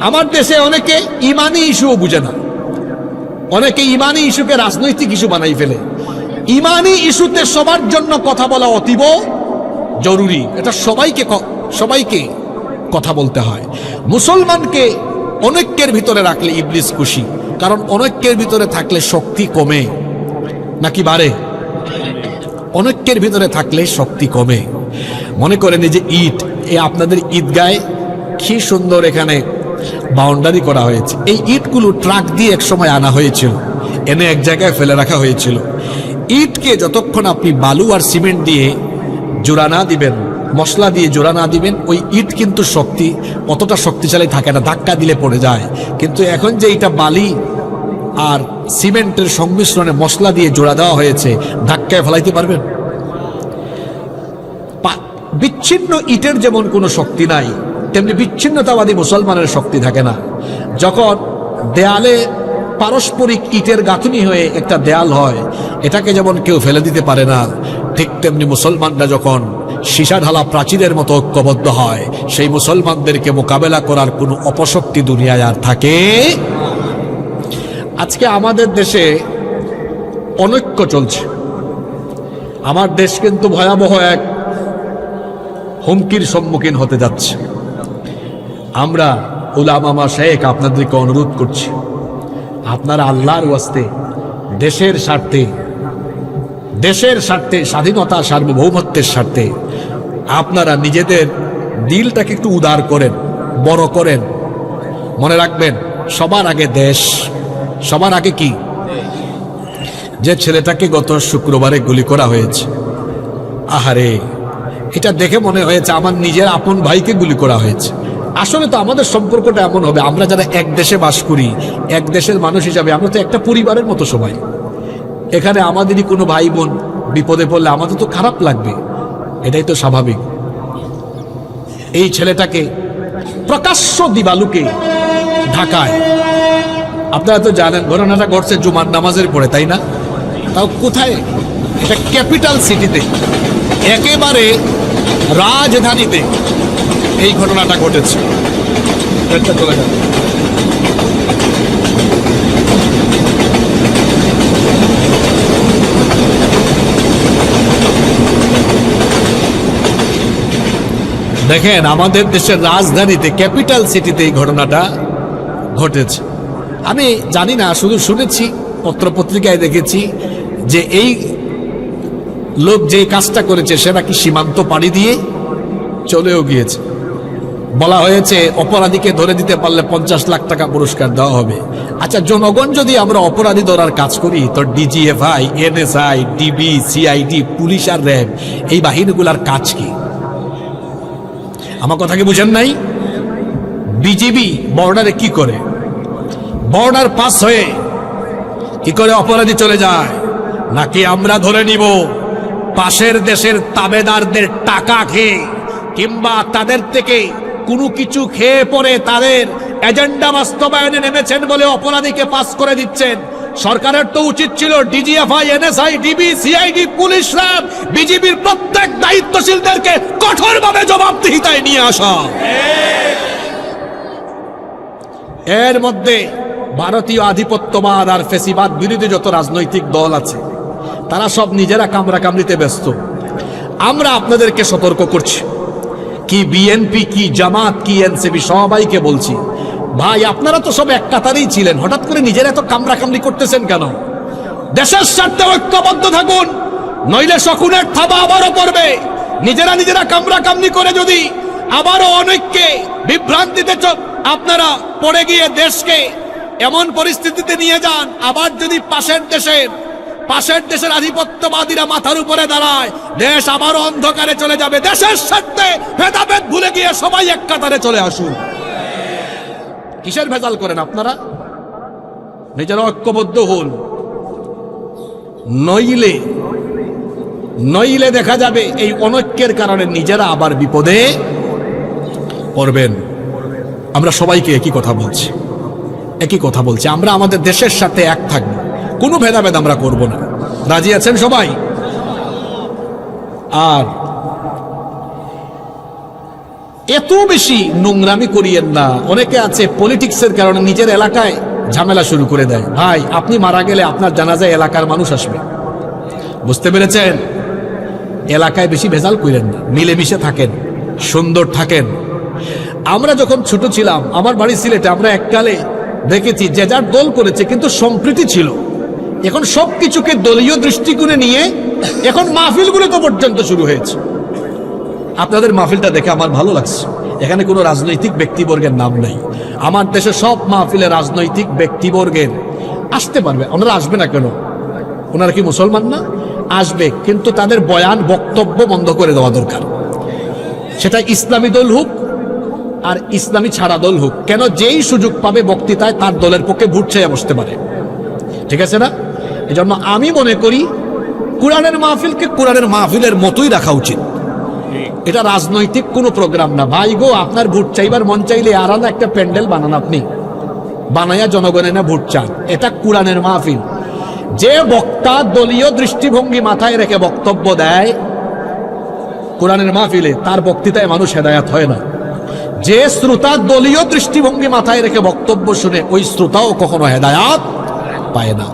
আমার দেশে অনেকে ইমানি ইস্যুও বুঝে না, অনেকে ইমানি ইস্যুকে রাজনৈতিক ইস্যু বানাই ফেলে। ইমানি ইস্যুতে সবার জন্য কথা বলা অতীব জরুরি, এটা সবাইকে কথা বলতে হয়। মুসলমানকে অনৈক্যের ভিতরে রাখলে ইবলিস খুশি, কারণ অনৈক্যের ভিতরে থাকলে শক্তি কমে নাকি বাড়ে? অনৈক্যের ভিতরে থাকলে শক্তি কমে। মনে করেন এই যে ইট, এই আপনাদের ঈদগায় কি সুন্দর এখানে বাউন্ডারি করা হয়েছে। এই ইটগুলো ট্রাক দিয়ে এক সময় আনা হয়েছিল, এনে এক জায়গায় ফেলে রাখা হয়েছিল। ইটকে যতক্ষণ আপনি বালু আর সিমেন্ট দিয়ে জোড়া না দিবেন, মশলা দিয়ে জোড়া না দিবেন, ওই ইট কিন্তু অতটা শক্তিশালী থাকে না, ধাক্কা দিলে পড়ে যায়। কিন্তু এখন যে এটা বালি আর সিমেন্টের সংমিশ্রণে মশলা দিয়ে জোড়া দেওয়া হয়েছে, ধাক্কায় ফেলাইতে পারবেন? বিচ্ছিন্ন ইটের যেমন কোনো শক্তি নাই, তেমনি বিচ্ছিন্নতাবাদী মুসলমানের শক্তি থাকে না। যখন দেয়ালে পারস্পরিক ইটের গাঁথনি হয়ে একটা দেয়াল হয়, এটাকে যেমন কেউ ফেলে দিতে পারে না, ঠিক তেমনি মুসলমানরা যখন সীসা ঢালা প্রাচীরের মতো ঐক্যবদ্ধ হয়, সেই মুসলমানদেরকে মোকাবেলা করার কোনো অপশক্তি দুনিয়ায় আর থাকে। আজকে আমাদের দেশে অনৈক্য চলছে। আমার দেশ কিন্তু ভয়াবহ এক হুমকির সম্মুখীন হতে যাচ্ছে। আমরা উলামা মাশায়েখ আপনাদেরকে অনুরোধ করছি, আপনারা আল্লাহর ওয়াস্তে দেশের স্বার্থে স্বাধীনতা সার্বভৌমত্বের স্বার্থে আপনারা নিজেদের দিলটাকে একটু উদার করেন, বড় করেন। মনে রাখবেন, সবার আগে দেশ, সবার আগে কি? যে ছেলেটাকে গত শুক্রবারে গুলি করা হয়েছে, আহারে, এটা দেখে মনে হয়েছে আমার নিজের আপন ভাইকে গুলি করা হয়েছে। আসলে তো আমাদের সম্পর্কটা এমন হবে, আমরা যারা এক দেশে বাস করি, এক দেশের মানুষ হিসাবে আমরা তো একটা পরিবারের মতো সবাই। এখানে আমাদেরই কোনো ভাই বোন বিপদে পড়লে আমাদের তো খারাপ লাগবে, এটাই তো স্বাভাবিক। এই ছেলেটাকে প্রকাশ্য দিবালুকে ঢাকায়, আপনারা তো জানেন ঘটনাটা ঘটছে জুমার নামাজের পরে, তাই না? তাও কোথায়? এটা ক্যাপিটাল সিটিতে, একেবারে রাজধানীতে এই ঘটনাটা ঘটেছে। চলে যাবে। দেখেন, আমাদের দেশের রাজধানীতে ক্যাপিটাল সিটিতে এই ঘটনাটা ঘটেছে। আমি জানি না, শুধু শুনেছি, পত্রপত্রিকায় দেখেছি যে এই লোক যে কাজটা করেছে সে নাকি সীমান্ত পাড়ি দিয়ে চলেও গিয়েছে। বলা হয়েছে অপরাধীকে ধরে দিতে পারলে 50 লাখ টাকা পুরস্কার দেওয়া হবে। আচ্ছা, জনগণ যদি আমরা অপরাধী ধরার কাজ করি, তো DGFI, NSI, DB, CID, police আর র্যাব, এই বাহিনীগুলার কাজ কি? আমার কথা কি বুঝেন নাই? বিজিবি বর্ডারে কি করে? বর্ডার পাস হয়ে কি করে অপরাধী চলে যায়? নাকি আমরা ধরে নিব পাশের দেশের তাবেদারদের টাকা খেয়ে, কিংবা তাদের থেকে কোনো কিছু খেয়ে পরে তাদের এজেন্ডা বাস্তবায়নে নেমেছেন বলে অপরাধীকে পাস করে দিচ্ছেন? সরকারের তো উচিত ছিল DGFI, NSI, DB, CID, police, RAB, বিজিবির প্রত্যেক দায়িত্বশীলদেরকে কঠোরভাবে জবাবদিহিতায় নিয়ে আসা। এর মধ্যে ভারতীয় আধিপত্যবাদ আর ফেসিবাদ বিরোধী যত রাজনৈতিক দল আছে, তারা সব নিজেরা কামড়া কামড়িতে ব্যস্ত। আমরা আপনাদেরকে সতর্ক করছি, কি বিএনপি, কি জামাত, কি এনসিপি, সবাইকে বলছি, ভাই আপনারা তো সব এক কাতারেই ছিলেন, হঠাৎ করে নিজেরা এত কামড়া কামড়ি করতেছেন কেন? দেশের স্বার্থে ঐক্যবদ্ধ থাকুন, নইলে শকুনের থাবা আবারও পড়বে। নিজেরা কামড়া কামড়ি করে যদি আবারও অনৈক্যে বিভ্রান্তিতে আপনারা পড়ে গিয়ে দেশকে এমন পরিস্থিতিতে নিয়ে যান, আবার যদি পাশের দেশের আধিপত্যবাদীরা মাথার উপরে দাঁড়ায়, দেশ আবারও অন্ধকারে চলে যাবে। দেশের স্বার্থে ভেদাভেদ ভুলে গিয়ে সবাই এক কাতারে চলে আসুন। কিসের ভেজাল করেন আপনারা? নিজেরা ঐক্যবদ্ধ হন, নইলে দেখা যাবে এই অনৈক্যের কারণে নিজেরা আবার বিপদে পড়বেন। আমরা সবাইকে একই কথা বলছি, আমরা আমাদের দেশের সাথে এক থাকবো, কোনো ভেদাভেদ আমরা করব না। রাজি আছেন সবাই? আর এত বেশি নোংরামি করিয়েন না। অনেকে আছে পলিটিক্সের কারণে নিজের এলাকায় ঝামেলা শুরু করে দেয়। ভাই, আপনি মারা গেলে আপনার জানাজায় এলাকার মানুষ আসবে, বুঝতে পেরেছেন? এলাকায় বেশি ভেজাল করেন না, মিলেমিশে থাকেন, সুন্দর থাকেন। আমরা যখন ছোট ছিলাম, আমার বাড়ি সিলেটে, আমরা এককালে দেখেছি যে যার দল করেছে কিন্তু সম্প্রীতি ছিল। এখন সবকিছুকে দলীয় দৃষ্টিকোণে নিয়ে এখন মাহফিলগুলো তো পর্যন্ত শুরু হয়েছে। আপনাদের মাহফিলটা দেখে আমার ভালো লাগছে। এখানে কোনো রাজনৈতিক ব্যক্তিবর্গের নাম নেই। আমার দেশে সব মাহফিলে রাজনৈতিক ব্যক্তিবর্গের আসতে পারবে। ওনারা আসবে না কেন? ওনারা কি মুসলমান না? আসবে, কিন্তু তাদের বয়ান বক্তব্য বন্ধ করে দেওয়া দরকার। সেটা ইসলামী দল হোক আর ইসলামী ছাড়া দল হোক, কেন যেই সুযোগ পাবে বক্তৃতায় তার দলের পক্ষে ভোট চাইয়া বসতে পারে, ঠিক আছে না? এজন্য আমি মনে করি কোরআনের মাহফিলকে কোরআনের মাহফিলের মতোই রাখা উচিত। এটা রাজনৈতিক কোনো প্রোগ্রাম না। ভাই গো, আপনার ভোট চাইবার মন চাইলে আলাদা একটা প্যান্ডেল বানান, আপনি বানাইয়া জনগণের না ভোট চান। এটা কোরআনের মাহফিল। যে বক্তা দলীয় দৃষ্টিভঙ্গি মাথায় রেখে বক্তব্য দেয় কোরআনের মাহফিলে, তার বক্তৃতায় মানুষ হেদায়াত হয় না। যে শ্রোতা দলীয় দৃষ্টিভঙ্গি মাথায় রেখে বক্তব্য শুনে, ওই শ্রোতাও কখনো হেদায়াত পায় না।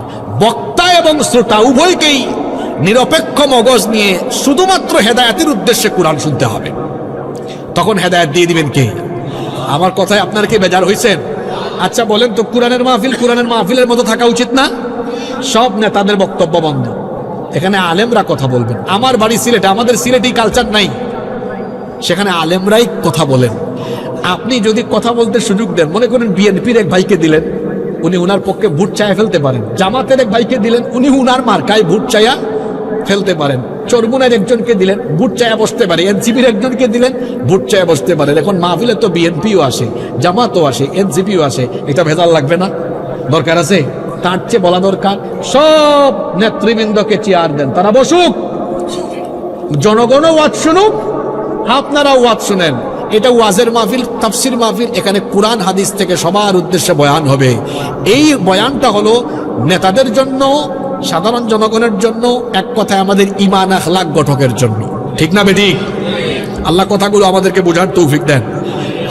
বক্তা এবং শ্রোতা উভয়কেই নিরপেক্ষ মগজ নিয়ে শুধুমাত্র হেদায়াতের উদ্দেশ্যে কোরআন শুনতে হবে। তখন হেদায়াত দিয়ে দিবেন কে? আমার কথায় আপনার কি বেজার হয়েছেন? আচ্ছা বলেন তো, কোরআনের মাহফিল কোরআনের মাহফিলের মতো থাকা উচিত না? সব নেতাদের বক্তব্য বন্ধ, এখানে আলেমরা কথা বলবেন। আমার বাড়ি সিলেটে, আমাদের সিলেটি কালচার নাই, সেখানে আলেমরাই কথা বলেন। আপনি যদি কথা বলতে সুযোগ দেন, মনে করেন বিএনপির এক ভাইকে দিলেন, উনি উনার পক্ষে ভোট চাইয়া ফেলতে পারেন। জামাতের এক ভাইকে দিলেন, উনি উনার মার্কায় ভোট চাইয়া ফেলতে পারেন। চরমুনের একজনকে দিলেন, ভোট চাইয়া বসতে পারে। এনসিপির একজনকে দিলেন, ভোট চাইয়া বসতে পারেন। এখন মাহফিলে তো বিএনপিও আসে, জামাতও আসে, এনসিপিও আসে। এটা ভেজাল লাগবে না? দরকার আছে? তার চেয়ে বলা দরকার সব নেতৃবৃন্দকে চেয়ার দেন, তারা বসুক, জনগণও ওয়াজ শুনুক, আপনারা ওয়াজ শুনেন। এটা ওয়াজের মাহফিল, তাফসির মাহফিল। এখানে কোরআন হাদিস থেকে সবার উদ্দেশ্যে বয়ান হবে। এই বয়ানটা হলো নেতাদের জন্য, সাধারণ জনগণের জন্য, এক কথায় আমাদের ঈমান আখলাক গঠকের জন্য, ঠিক না বেঠিক? আল্লাহ কথাগুলো আমাদেরকে বোঝার তৌফিক দেন।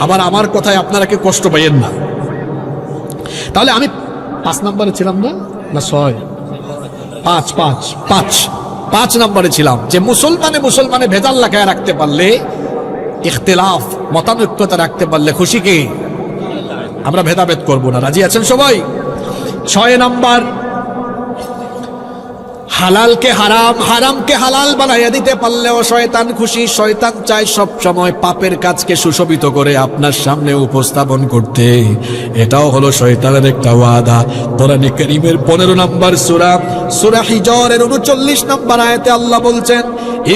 আবার আমার কথায় আপনারা কি কষ্ট পাইয়েন না। তাহলে আমি 5 নম্বরে ছিলাম না, না 6? 5 নম্বরে ছিলাম যে মুসলমানে ভেজাল লাগায় রাখতে পারলে, ইখতিলাফ মতানৈক্যতা রাখতে পারলে খুশি কে? আমরা ভেদাভেদ করব না। রাজি আছেন সবাই? 6 নম্বর, হালালকে হারাম, হারামকে হালাল বানাইয়া দিতে পারলেও শয়তান খুশি। শয়তান চায় সব সময় পাপের কাজকে সুশোভিত করে আপনার সামনে উপস্থাপন করতে। এটাও হলো শয়তানের একটা ওয়াদা। কোরআনে কারীমের 15 নম্বর সূরা হিজরের 39 নম্বর আয়াতে আল্লাহ বলছেন,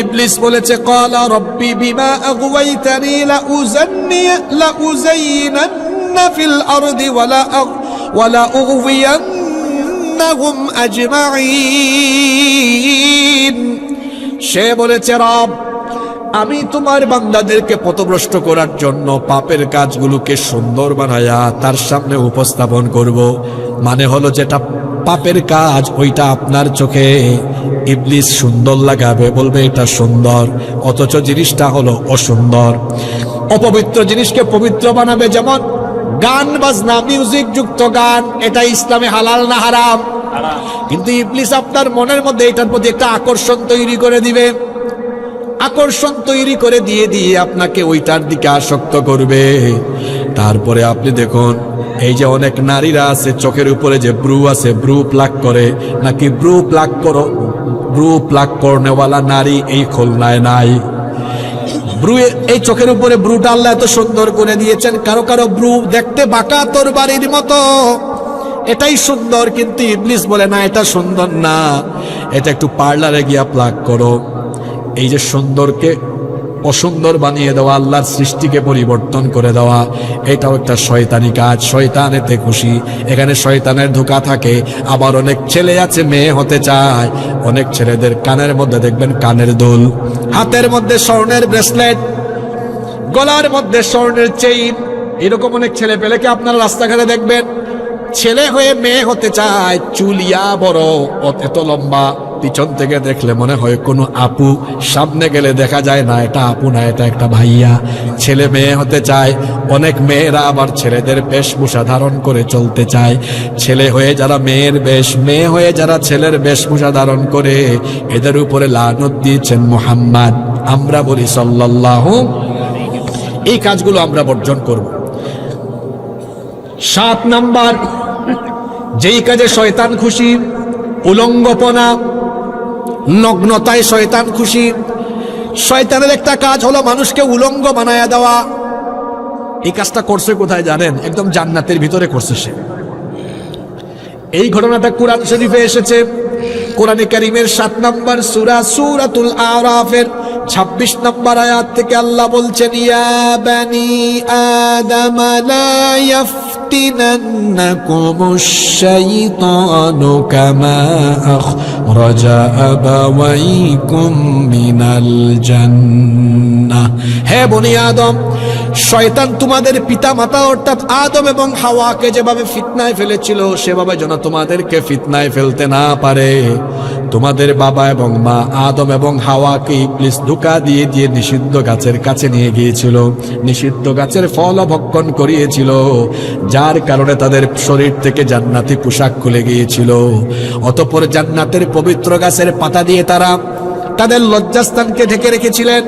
ইবলিস বলেছে, ক্বালা রাব্বি বিমা আগওয়াইতানি লাউযাইনান্না ফিল আরদি ওয়ালা উগওয়িয়ান্নাহুম আজমাইন। সে বলেছে, রব, আমি তোমার বান্দাদেরকে পথভ্রষ্ট করার জন্য পাপের কাজগুলোকে সুন্দর বানায়া তার সামনে উপস্থাপন করব। মানে হলো যেটা পাপের কাজ, ওইটা আপনার চোখে ইবলিস সুন্দর লাগাবে, বলবে এটা সুন্দর, অথচ জিনিসটা হলো অসুন্দর। অপবিত্র জিনিসকে পবিত্র বানাবে। যেমন গান বাজনা, মিউজিক যুক্ত গান, এটা ইসলামে হালাল না হারাম? কিন্তু ইবলিস আপনার মনের মধ্যে এটার প্রতি একটা আকর্ষণ তৈরি করে দিবে। আকর্ষণ তৈরি করে দিয়ে আপনাকে ওইটার দিকে আসক্ত করবে। তারপরে আপনি দেখুন, এই যে অনেক নারীরা আছে, চোখের উপরে যে ব্রু আছে, ব্রু প্লাক করে, নাকি ব্রু প্লাক করনেওয়ালা নারী এই খুলনায় নাই। ব্রু, এই চোখের উপরে ব্রুটা আল্লাহ এত সুন্দর করে দিয়েছেন। কারো কারো ব্রু দেখতে বাঁকা তরবারির মতো, এটাই সুন্দর। কিন্তু ইবলিস বলে না, এটা সুন্দর না, এটা একটু পার্লারে গিয়া প্লাক করো। এই যে সুন্দরকে অসুন্দর বানিয়ে দেওয়া, আল্লাহর সৃষ্টিকে পরিবর্তন করে দেওয়া, এটাও একটা শয়তানি কাজ। শয়তান এতে খুশি। এখানে শয়তানের ধোঁকা থাকে। আবার অনেক ছেলে আছে মেয়ে হতে চায়, অনেক ছেলেদের কানের মধ্যে দেখবেন কানের দুল, হাতের মধ্যে স্বর্ণের ব্রেসলেট, গলার মধ্যে স্বর্ণের চেইন। এরকম অনেক ছেলে পেলেকে আপনারা রাস্তাঘাটে দেখবেন। ছেলে হয়ে মেয়ে হতে চায়, চুলিয়া বড়, এত লম্বা, পিছন থেকে দেখলে মনে হয় কোনো আপু, সামনে গেলে দেখা যায় না এটা আপু না, এটা একটা ভাইয়া। ছেলে মেয়ে হতে চায়, অনেক মেয়েরা আবার ছেলেদের বেশভূষা ধারণ করে চলতে চায়। ছেলে হয়ে যারা মেয়ের বেশ, মেয়ে হয়ে যারা ছেলের বেশভূষা ধারণ করে, এদের উপরে লানত দিয়েছেন মুহাম্মদ। আমরা বলি সাল্লাল্লাহু। এই কাজগুলো আমরা বর্জন করব। 7 নাম্বার, যেই কাজে শয়তান খুশি, উলঙ্গপনা, নগ্নতায় শয়তান খুশি। শয়তানের একটা কাজ হলো মানুষকে উলঙ্গ বানায়া দেওয়া। এই কাজটা করছে কোথায় জানেন? একদম জান্নাতের ভিতরে করছে সে। এই ঘটনাটা কুরআন শরীফে এসেছে। কোরআনে কারীমের 7 নম্বর সূরা সূরাতুল আরাফের 26 নম্বর আয়াত থেকে আল্লাহ বলছেন, ইয়া বানি আদম লা ইয়াফতিনান্নাকুমুশ শাইতানু কামা আখরাজা আবাওয়াইকুম মিনাল জান্নাহ। হে বনি আদম, শয়তান তোমাদের পিতা মাতা অর্থাৎ আদম এবং হাওয়াকে যেভাবে ফিতনায় ফেলেছিল, সেভাবে যেন তোমাদেরকে ফিতনায় ফেলতে না পারে। তোমাদের বাবা এবং মা আদম এবং হাওয়াকে ইবলিস ধোঁকা দিয়ে দিয়ে নিষিদ্ধ গাছের কাছে নিয়ে গিয়েছিল, নিষিদ্ধ গাছের ফল ভক্ষণ করিয়েছিল, যার কারণে তাদের শরীর থেকে জান্নাতি পোশাক খুলে গিয়েছিল। অতঃপর জান্নাতের পবিত্র গাছের পাতা দিয়ে তারা তাদের লজ্জাস্থানকে ঢেকে রেখেছিলেন।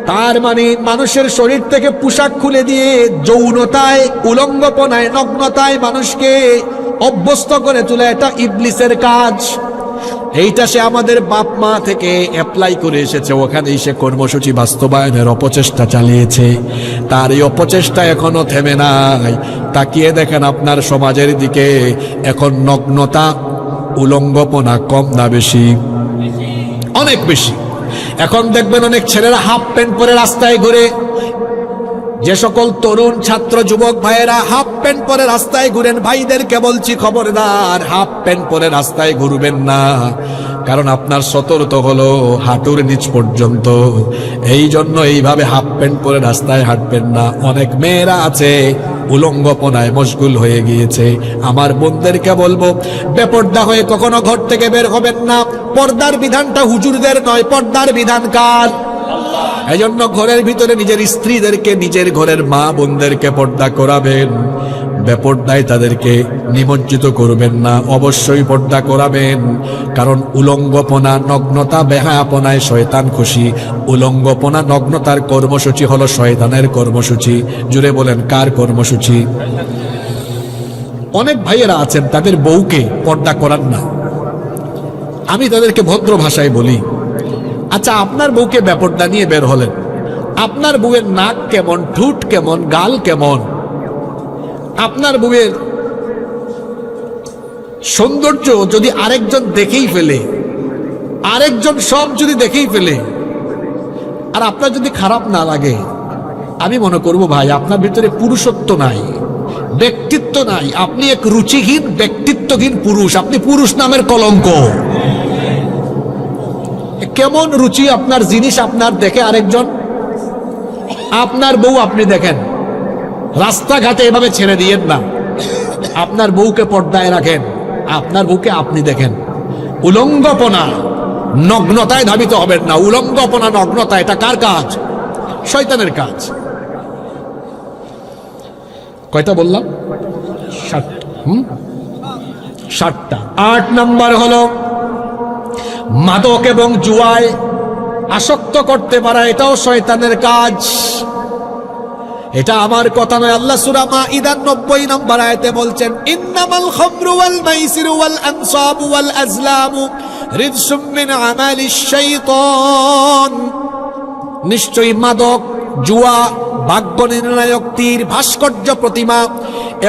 তার মানে মানুষের শরীর থেকে পোশাক খুলে দিয়ে যৌনতায়, উলঙ্গপনায়, নগ্নতায় মানুষকে অভ্যস্ত করে তোলা, এটা ইবলিসের কাজ। এইটা সে আমাদের বাপ মা থেকে অ্যাপ্লাই করে এসেছে, ওখানেই সে কর্মসূচি বাস্তবায়নের অপচেষ্টা চালিয়েছে। তার এই অপচেষ্টা এখনো থেমে নাই। তাকিয়ে দেখেন আপনার সমাজের দিকে, এখন নগ্নতা, উলঙ্গপনা কম না বেশি? অনেক বেশি। এখন দেখবেন অনেক ছেলেরা হাফ প্যান্ট পরে রাস্তায় ঘুরে। যে সকল তরুণ ছাত্র যুবক ভাইয়েরা হাফ প্যান্ট পরে রাস্তায় ঘুরেন, ভাইদেরকে বলছি খবরদার, হাফ প্যান্ট পরে রাস্তায় ঘুরবেন না। কারণ আপনার সতর্ক হলো হাঁটুর নিচ পর্যন্ত। এই জন্য এইভাবে হাফ প্যান্ট পরে রাস্তায় হাঁটবেন না। অনেক মেয়েরা আছে উলঙ্গপনায় মশগুল হয়ে গিয়েছে। আমার বোনদেরকে বলবো, বেপর্দা হয়ে কখনো ঘর থেকে বের হবেন না। পর্দার বিধানটা হুজুরদের নয়, পর্দার বিধান কার? এই জন্য ঘরের ভিতরে নিজের স্ত্রীদেরকে, নিজের ঘরের মা বোনদেরকে পর্দা করাবেন। বেপর্দায় তাদেরকে নিমজ্জিত করবেন না, অবশ্যই পর্দা করাবেন। কারণ উলঙ্গপনা, নগ্নতা, বেহায়াপনায় শয়তান খুশি। উলঙ্গপনা, নগ্নতার কর্মসূচি হলো শয়তানের কর্মসূচি। জুড়ে বলেন, কার কর্মসূচি? অনেক ভাইয়েরা আছেন তাদের বউকে পর্দা করান না। আমি তাদেরকে ভদ্র ভাষায় বলি, আচ্ছা আপনার বউকে বেপর্দা নিয়ে বের হলেন, আপনার বউয়ের নাক কেমন, ঠোঁট কেমন, গাল কেমন, আপনার বউয়ের সৌন্দর্য যদি আরেকজন দেখেই ফেলে, আরেকজন সব যদি দেখেই ফেলে, আর আপনার যদি খারাপ না লাগে, আমি মনে করব ভাই আপনার ভিতরে পুরুষত্ব নাই, ব্যক্তিত্ব নাই। আপনি এক রুচিহীন, ব্যক্তিত্বহীন পুরুষ। আপনি পুরুষ নামের কলঙ্ক। কেমন রুচি আপনার জিনিস আপনার দেখে আরেকজন? আপনার বউ আপনি দেখেন, রাস্তাঘাটে এভাবে ছেড়ে দিয়েন না। আপনার বউকে পর্দায় রাখেন, আপনার বউকে আপনি দেখেন। উলঙ্গপনা, নগ্নতায় ধাবিত হবেন না। উলঙ্গপনা, নগ্নতা, এটা কার কাজ? শয়তানের কাজ। কয়টা বললাম? 7টা। 8 নম্বর হলো মাদক এবং জুয়ায় আসক্ত করতে পারা, এটাও শয়তানের কাজ। এটা আমার কথা নয়, আল্লাহ সূরা মাঈদার 90 নম্বর আয়াতে বলছেন, ইন্নামাল খামরু ওয়াল মাইসিরু ওয়াল আনসাবু ওয়াল আজলামু রিজসুম মিন আমালিশ শাইতান। নিশ্চয়ই মাদক, জুয়া, ভাগ্য নির্ণায়ক তীর, ভাস্কর্য প্রতিমা,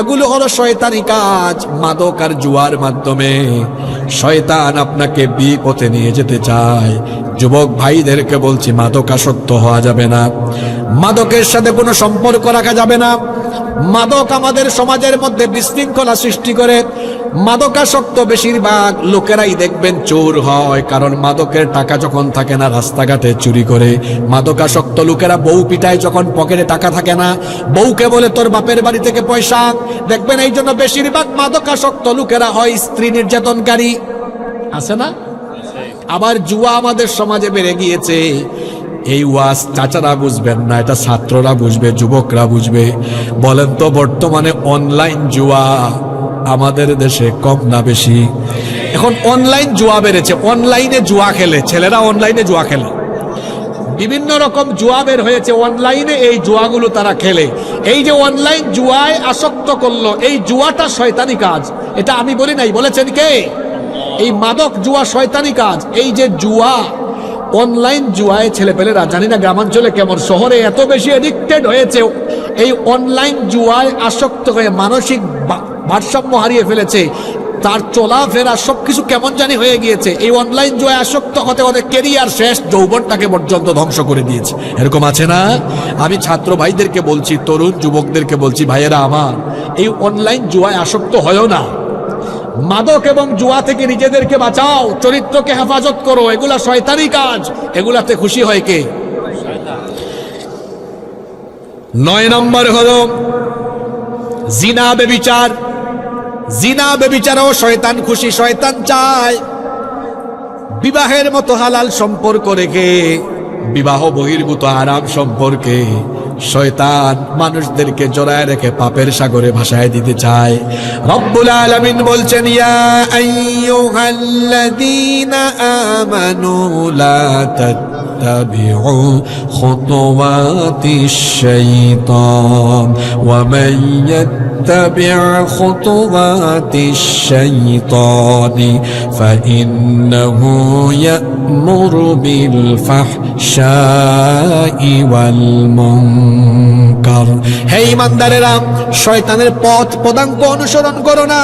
এগুলো হলো শয়তানি কাজ। মাদক আর জুয়ার মাধ্যমে শয়তান আপনাকে বিপথে নিয়ে যেতে চায়। যুবক ভাইদেরকে বলছি, মাদকাসক্ত হওয়া যাবে না, মাদকের সাথে কোনো সম্পর্ক রাখা যাবে না। মাদক আমাদের সমাজের মধ্যে বিশৃঙ্খলা সৃষ্টি করে। মাদকাসক্ত বেশিরভাগ লোকেরাই দেখবেন চোর হয়, কারণ মাদকের টাকা যখন থাকে না রাস্তাঘাটে চুরি করে। মাদকাসক্ত লোকেরা বউ পিটায় যখন পকেটে টাকা থাকে না, বউকে বলে তোর বাপের বাড়ি থেকে পয়সা। দেখবেন এই জন্য বেশিরভাগ মাদকাসক্ত লোকেরা হয় স্ত্রী নির্যাতনকারী। আছে না? আবার জুয়া আমাদের সমাজে বেড়ে গিয়েছে। এই ওয়াজ চাচারা বুঝবেন না, এটা ছাত্ররা বুঝবে, যুবকরা বুঝবে। বলেন তো বর্তমানে অনলাইন জুয়া আমাদের দেশে কম না বেশি? এখন অনলাইন জুয়া বেড়েছে, অনলাইনে জুয়া খেলে ছেলেরা, অনলাইনে জুয়া খেলে, বিভিন্ন রকম জুয়া বের হয়েছে অনলাইনে, এই জুয়াগুলো তারা খেলে। এই যে অনলাইন জুয়ায় আসক্ত করলো, এই জুয়াটা শয়তানি কাজ। এটা আমি বলি নাই, বলেছেন কে? এই মাদক জুয়া শয়তানি কাজ। এই যে জুয়া, অনলাইন জুয়ায় ছেলেপেলেরা, জানি না গ্রামাঞ্চলে কেমন, শহরে এত বেশি এডিক্টেড হয়েছে, এই অনলাইন জুয়ায় আসক্ত হয়ে মানসিক ভারসাম্য হারিয়ে ফেলেছে, তার চলাফেরা সবকিছু কেমন জানি হয়ে গিয়েছে। এই অনলাইন জুয়ায় আসক্ত হতে হতে কেরিয়ার শেষ, যৌবনটাকে পর্যন্ত ধ্বংস করে দিয়েছে। এরকম আছে না? আমি ছাত্র ভাইদেরকে বলছি, তরুণ যুবকদেরকে বলছি, ভাইয়েরা আমার, এই অনলাইন জুয়ায় আসক্ত হয়ও না। মাদক এবং জুয়া থেকে নিজেদেরকে বাঁচাও, চরিত্রকে হেফাজত করো। এগুলা শয়তানি কাজ, এগুলাতে খুশি হয় কে? 9 নম্বর হলো জিনা ব্যভিচার। জিনা ব্যভিচারও শয়তান খুশি। শয়তান চায় বিবাহের মতো হালাল সম্পর্ক রেখে বিবাহ বহির্ভূত আরাম সম্পর্কে শয়তান মানুষদেরকে জড়ায় রেখে পাপের সাগরে ভাসায় দিতে চায়। রব্বুল আলামিন বলছেন, ইয়া আইয়ুহাল্লাযীনা আমানু লা তাত্তাবিউ খুতুওয়াতিশ শাইতান ওয়া মান ইয়াত্তাবি' খুতুওয়াতিশ শাইতানি ফাইন্নাহু ইয়া'মুরু বিল ফাহশাই ওয়াল মুনকার। হে ঈমানদারেরা, শয়তানের পথ পদাঙ্ক অনুসরণ করো না,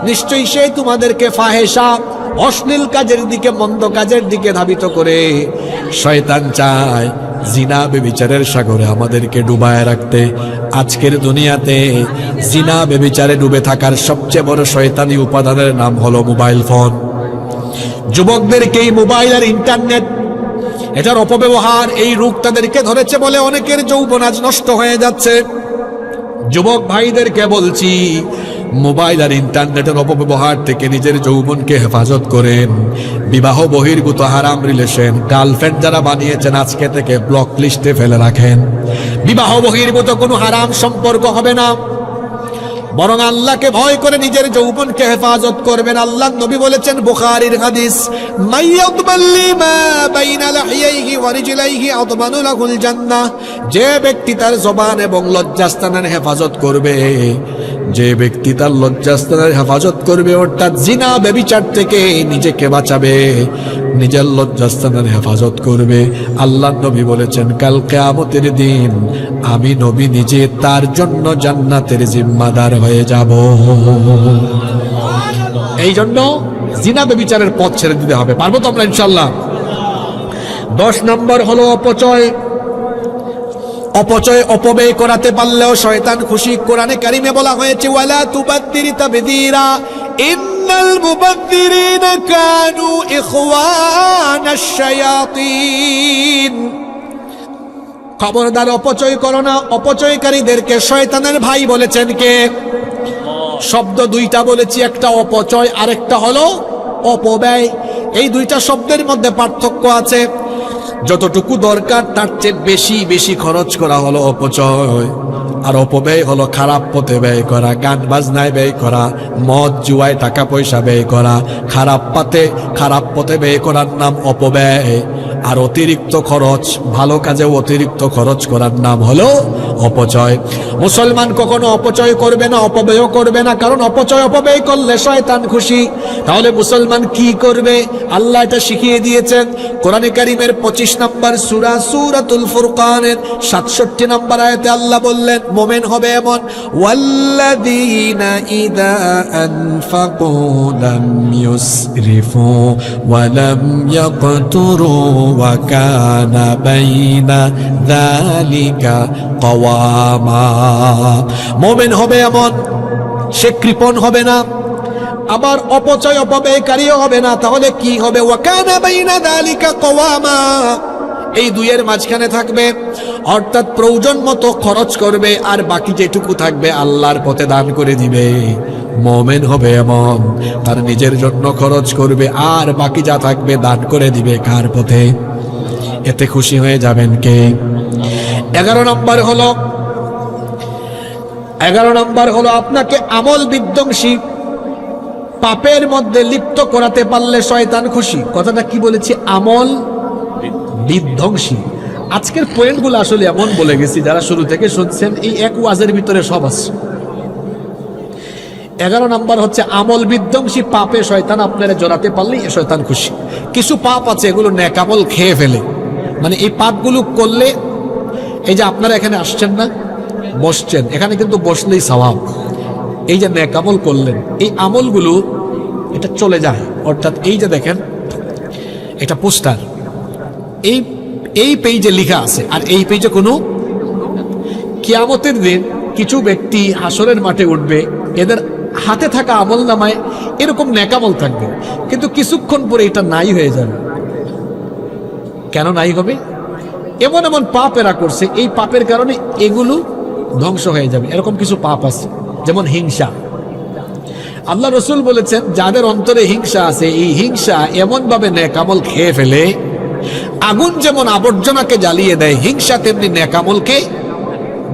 নিশ্চয়ই সে তোমাদেরকে ফাহেশা, অশ্লীল কাজের দিকে, মন্দ কাজের দিকে ধাবিত করে। শয়তান চায় জিনা ব্যভিচারের সাগরে আমাদেরকে ডুবায় রাখতে। আজকের দুনিয়াতে জিনা ব্যভিচারে ডুবে থাকার সবচেয়ে বড় শয়তানি উপাদানের নাম হলো মোবাইল ফোন। যুবকদেরকে এই মোবাইল আর ইন্টারনেট, এটার অপব্যবহার, এই রোগ তাদেরকে ধরেছে বলে অনেকের যৌবন আজ নষ্ট হয়ে যাচ্ছে। যুবক ভাইদেরকে বলছি, মোবাইল আর ইন্টারনেটের অপব্যবহার থেকে নিজের যৌবনকে হেফাজত করেন। বিবাহ বহির্ভূত হারাম রিলেশন গার্লফ্রেন্ড যারা বানিয়েছেন, আজকে থেকে ব্লক লিস্টে ফেলে রাখেন। বিবাহ বহির্ভূত কোনো হারাম সম্পর্ক হবে না, বরং আল্লাহকে ভয় করে নিজের যৌবনকে হেফাজত করবেন। আল্লাহ নবী বলেছেন, বুখারীর হাদিস, মাইয়াদবাল্লি মা বাইনা লাহিয়াইহি ওয়া রিজলাইহি আদমানু লাহুল জান্নাহ। যে ব্যক্তি তার জবান এবং লজ্জাস্থানের হেফাজত করবে, যে ব্যক্তি তার লজ্জাস্থানের হেফাজত করবে, অর্থাৎ জিনা ব্যভিচার থেকে নিজেকে বাঁচাবে, নিজের লজ্জাস্থানের হেফাজত করবে, আল্লাহ নবী বলেছেন, কাল কিয়ামতের দিন আমি নবী নিজে তার জন্য জান্নাতের জিম্মাদার হয়ে যাব। এই জন্য জিনা ব্যভিচারের পথ ছেড়ে দিতে হবে। পারবো তো আমরা ইনশাআল্লাহ? 10 নম্বর হলো অপচয়। অপচয় অপব্যয় করাতে পারলেও শয়তান খুশি। কোরআনে কারিমে বলা হয়েছে, ওয়ালা তুবাদ্দির তাবদীরা ইন্নাল মুবাদ্দিরিনা কানু ইখওয়ানাশ শায়াতিন। খবরদার অপচয় করো না। অপচয়কারীদেরকে শয়তানের ভাই বলেছেন কে? শব্দ দুইটা বলেছি, একটা অপচয়, আরেকটা হলো অপব্যয়। এই দুইটা শব্দের মধ্যে পার্থক্য আছে। যতটুকু দরকার তার চেয়ে বেশি বেশি খরচ করা হলো অপচয়, আর অপব্যয় হলো খারাপ পথে ব্যয় করা, গান বাজনায় ব্যয় করা, মদ জুয়ায় টাকা পয়সা ব্যয় করা। খারাপ পথে ব্যয় করার নাম অপব্যয়, আর অতিরিক্ত খরচ, ভালো কাজে অতিরিক্ত খরচ করার নাম হলো অপচয়। মুসলমান কখনো অপচয় করবে না, অপব্যয় করবে না, কারণ অপচয় অপব্যয় করলে শয়তান খুশি। তাহলে মুসলমান কি করবে? আল্লাহ এটা শিখিয়ে দিয়েছেন। কোরআনে কারীমের 25 নম্বর সূরা, সূরাতুল ফুরকানের 67 নম্বর আয়াতে আল্লাহ বললেন, মুমিন হবে এমন, ওয়াল্লাযীনা ইযা আনফাকু লাম ইউসরিফু ওয়া লাম ইয়াকতুরু ওয়া কানা বাইনা যালিকা কাওয়ামা। মুমিন হবে এমন, সে কৃপণ হবে না, আবার অপচয় অপব্যয়কারীও হবে না। তাহলে কি হবে? ওয়া কানা বাইনা যালিকা কাওয়ামা, এই দুইয়ের মাঝখানে থাকবে, অর্থাৎ প্রয়োজন মতো খরচ করবে, আর বাকি যেটুকু থাকবে আল্লাহর পথে দান করে দিবে। মুমিন হবে এমন তার নিজের জন্য খরচ করবে আর বাকি যা থাকবে দান করে দিবে কার পথে? এতে খুশি হয়ে যাবেন কে? 11 নম্বর হলো আপনাকে আমল বিধ্বংসী পাপের মধ্যে লিপ্ত করাতে পারলে শয়তান খুশি। কথাটা কি বলেছি? আমল বিধ্বংসী। আজকের পয়েন্টগুলো আসলে এমন বলে গেছি, যারা শুরু থেকে শুনছেন এই এক ওয়াজের ভিতরে সব আছে। 11 নম্বর হচ্ছে আমল বিধ্বংসী পাপে শয়তান আপনারা জড়াতে পারলেই শয়তান খুশি। কিছু পাপ আছে এগুলো নেকামল খেয়ে ফেলে, মানে এই পাপগুলো করলে, এই যে আপনারা এখানে আসছেন না, বসছেন, এখানে কিন্তু বসলেই সওয়াব। এই যে নেকামল করলেন, এই আমলগুলো এটা চলে যায়। অর্থাৎ এই যে দেখেন এটা পোস্টার, এই পেজে লেখা আছে, আর এই পেজে কোনো, কিয়ামতের দিন কিছু ব্যক্তি হাসরের মাঠে উঠবে, এদের হাতে থাকা আমল নামায় এরকম নেকামল থাকবে, কিন্তু কিছুক্ষণ পরে এটা নাই হয়ে যাবে। কেন নাই হবে? এমন এমন পাপ এরা করছে, এই পাপের কারণে এগুলো ধ্বংস হয়ে যাবে। এরকম কিছু পাপ আছে, যেমন হিংসা। আল্লাহ রসুল বলেছেন যাদের অন্তরে হিংসা আছে, এই হিংসা এমন ভাবে নেকামল খেয়ে ফেলে, আগুন যেমন আবর্জনাকে জ্বালিয়ে দেয়, হিংসা তেমনি নেকামলকে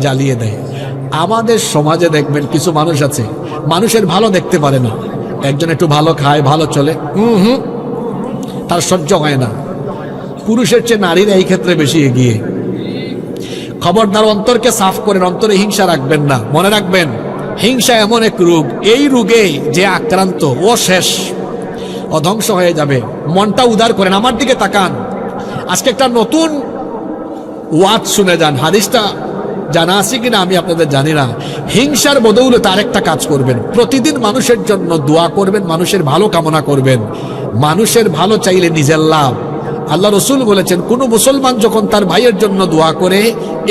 জ্বালিয়ে দেয়। আমাদের সমাজে দেখবেন কিছু মানুষ আছে, মানুষের ভালো দেখতে পারে না। একজন একটু ভালো খায়, ভালো চলে, তার সহ্য হয় না। পুরুষের চেয়ে নারীরা এই ক্ষেত্রে বেশি এগিয়ে। খবরদার, অন্তরকে সাফ করেন, অন্তরে হিংসা রাখবেন না। মনে রাখবেন, হিংসা এমন এক রোগ, এই রোগে যে আক্রান্ত ও শেষ, ও ধ্বংস হয়ে যাবে। মনটা উদার করেন। আমার দিকে তাকান, আজকে একটা নতুন ওয়াজ শুনে যান। হাদিসটা জানা আছে কিনা আমি আপনাদের জানি না। হিংসার বদৌলতে আরেকটা কাজ করবেন, প্রতিদিন মানুষের জন্য দোয়া করবেন, মানুষের ভালো কামনা করবেন। মানুষের ভালো চাইলে নিজের লাভ। আল্লাহ রসুল বলেছেন, কোন মুসলমান যখন তার ভাইয়ের জন্য দোয়া করে,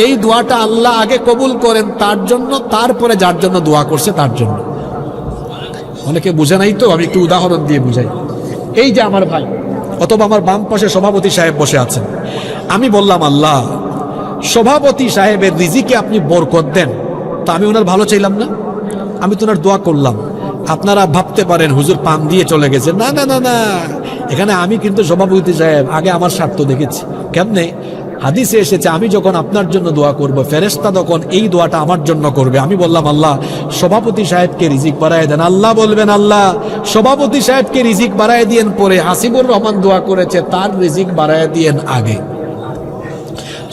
এই দোয়াটা আল্লাহ আগে কবুল করেন তার জন্য, তারপরে যার জন্য দোয়া করছে তার জন্য। অনেকে বুঝে নাই তো, আমি একটু উদাহরণ দিয়ে বুঝাই। এই যে আমার ভাই, অথবা আমার বাম পাশে সভাপতি সাহেব বসে আছেন, আমি বললাম আল্লাহ সভাপতি সাহেবের রিজিকে আপনি বরকত দেন, তা আমি ওনার ভালো চাইলাম না? আমি তো ওনার দোয়া করলাম। আপনারা ভাবতে পারেন হুজুর পাম দিয়ে চলে গেছে। না না না না, এখানে আমি কিন্তু সভাপতি সাহেব আগে আমার স্বার্থ দেখেছি। কেমনে? হাদিসে এসেছে, আমি যখন আপনার জন্য দোয়া করব, ফেরেশতা তখন এই দোয়াটা আমার জন্য করবে। আমি বললাম আল্লাহ সভাপতি সাহেবকে রিজিক বাড়ায় দেন। আল্লাহ বলবেন, আল্লাহ সভাপতি সাহেবকে রিজিক বাড়ায় দিয়েন। পরে হাসিবুর রহমান দোয়া করেছে, তার রিজিক বাড়ায় দিয়েন আগে।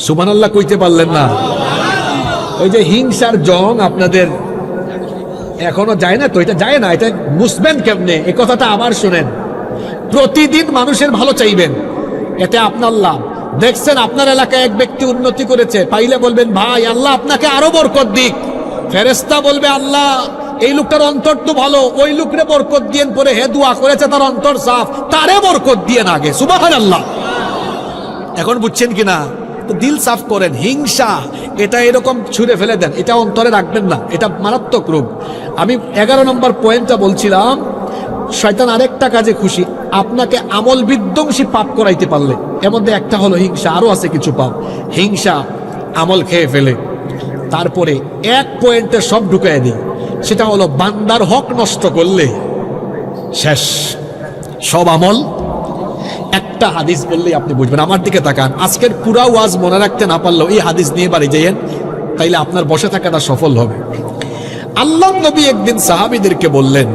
সুবহানাল্লাহ কইতে পারলেন না? ওই যে হিংসার জং আপনাদের এখনো যায় না তো, এটা যায় না। এটা বুঝবেন কেমনে? এই কথাটা আবার শুনেন। প্রতিদিন মানুষের ভালো চাইবেন, এতে আপনার লাভ। দেখছেন আপনার এলাকায় এক ব্যক্তি উন্নতি করেছে, পাইলে বলবেন ভাই আল্লাহ আপনাকে আরো বরকত দিক। ফেরেশতা বলবে আল্লাহ এই লোকটার অন্তর তো ভালো, ওই লোকরে বরকত দিয়েন। পরে হে দোয়া করেছে তার অন্তর সাফ, তারে বরকত দিয়েন আগে। সুবহানাল্লাহ। এখন বুঝছেন কিনা? তো দিল সাফ করেন। হিংসা এটা এরকম ছুঁড়ে ফেলে দেন, এটা অন্তরে রাখবেন না, এটা মারাত্মক রোগ। আমি 11 নম্বর পয়েন্টটা বলছিলাম, শয়তান আরেকটা কাজে খুশি, আপনাকে আমল বিধ্বংসী পাপ করাইতে পারলে। এর মধ্যে একটা হলো হিংসা, আরো আছে কিছু পাপ। হিংসা আমল খেয়ে ফেলে। তারপরে এক পয়েন্টে সব ঢুকাই দিই, সেটা হলো বান্দার হক নষ্ট করলে শেষ, সব আমল। একটা হাদিস বললেই আপনি বুঝবেন। আমার দিকে তাকান, আজকের পুরা ওয়াজ মনে রাখতে না পারলেও এই হাদিস নিয়ে বাড়ি যাইয়েন, তাইলে আপনার বসে থাকাটা সফল হবে। আল্লাহ নবী একদিন সাহাবীদেরকে বললেন,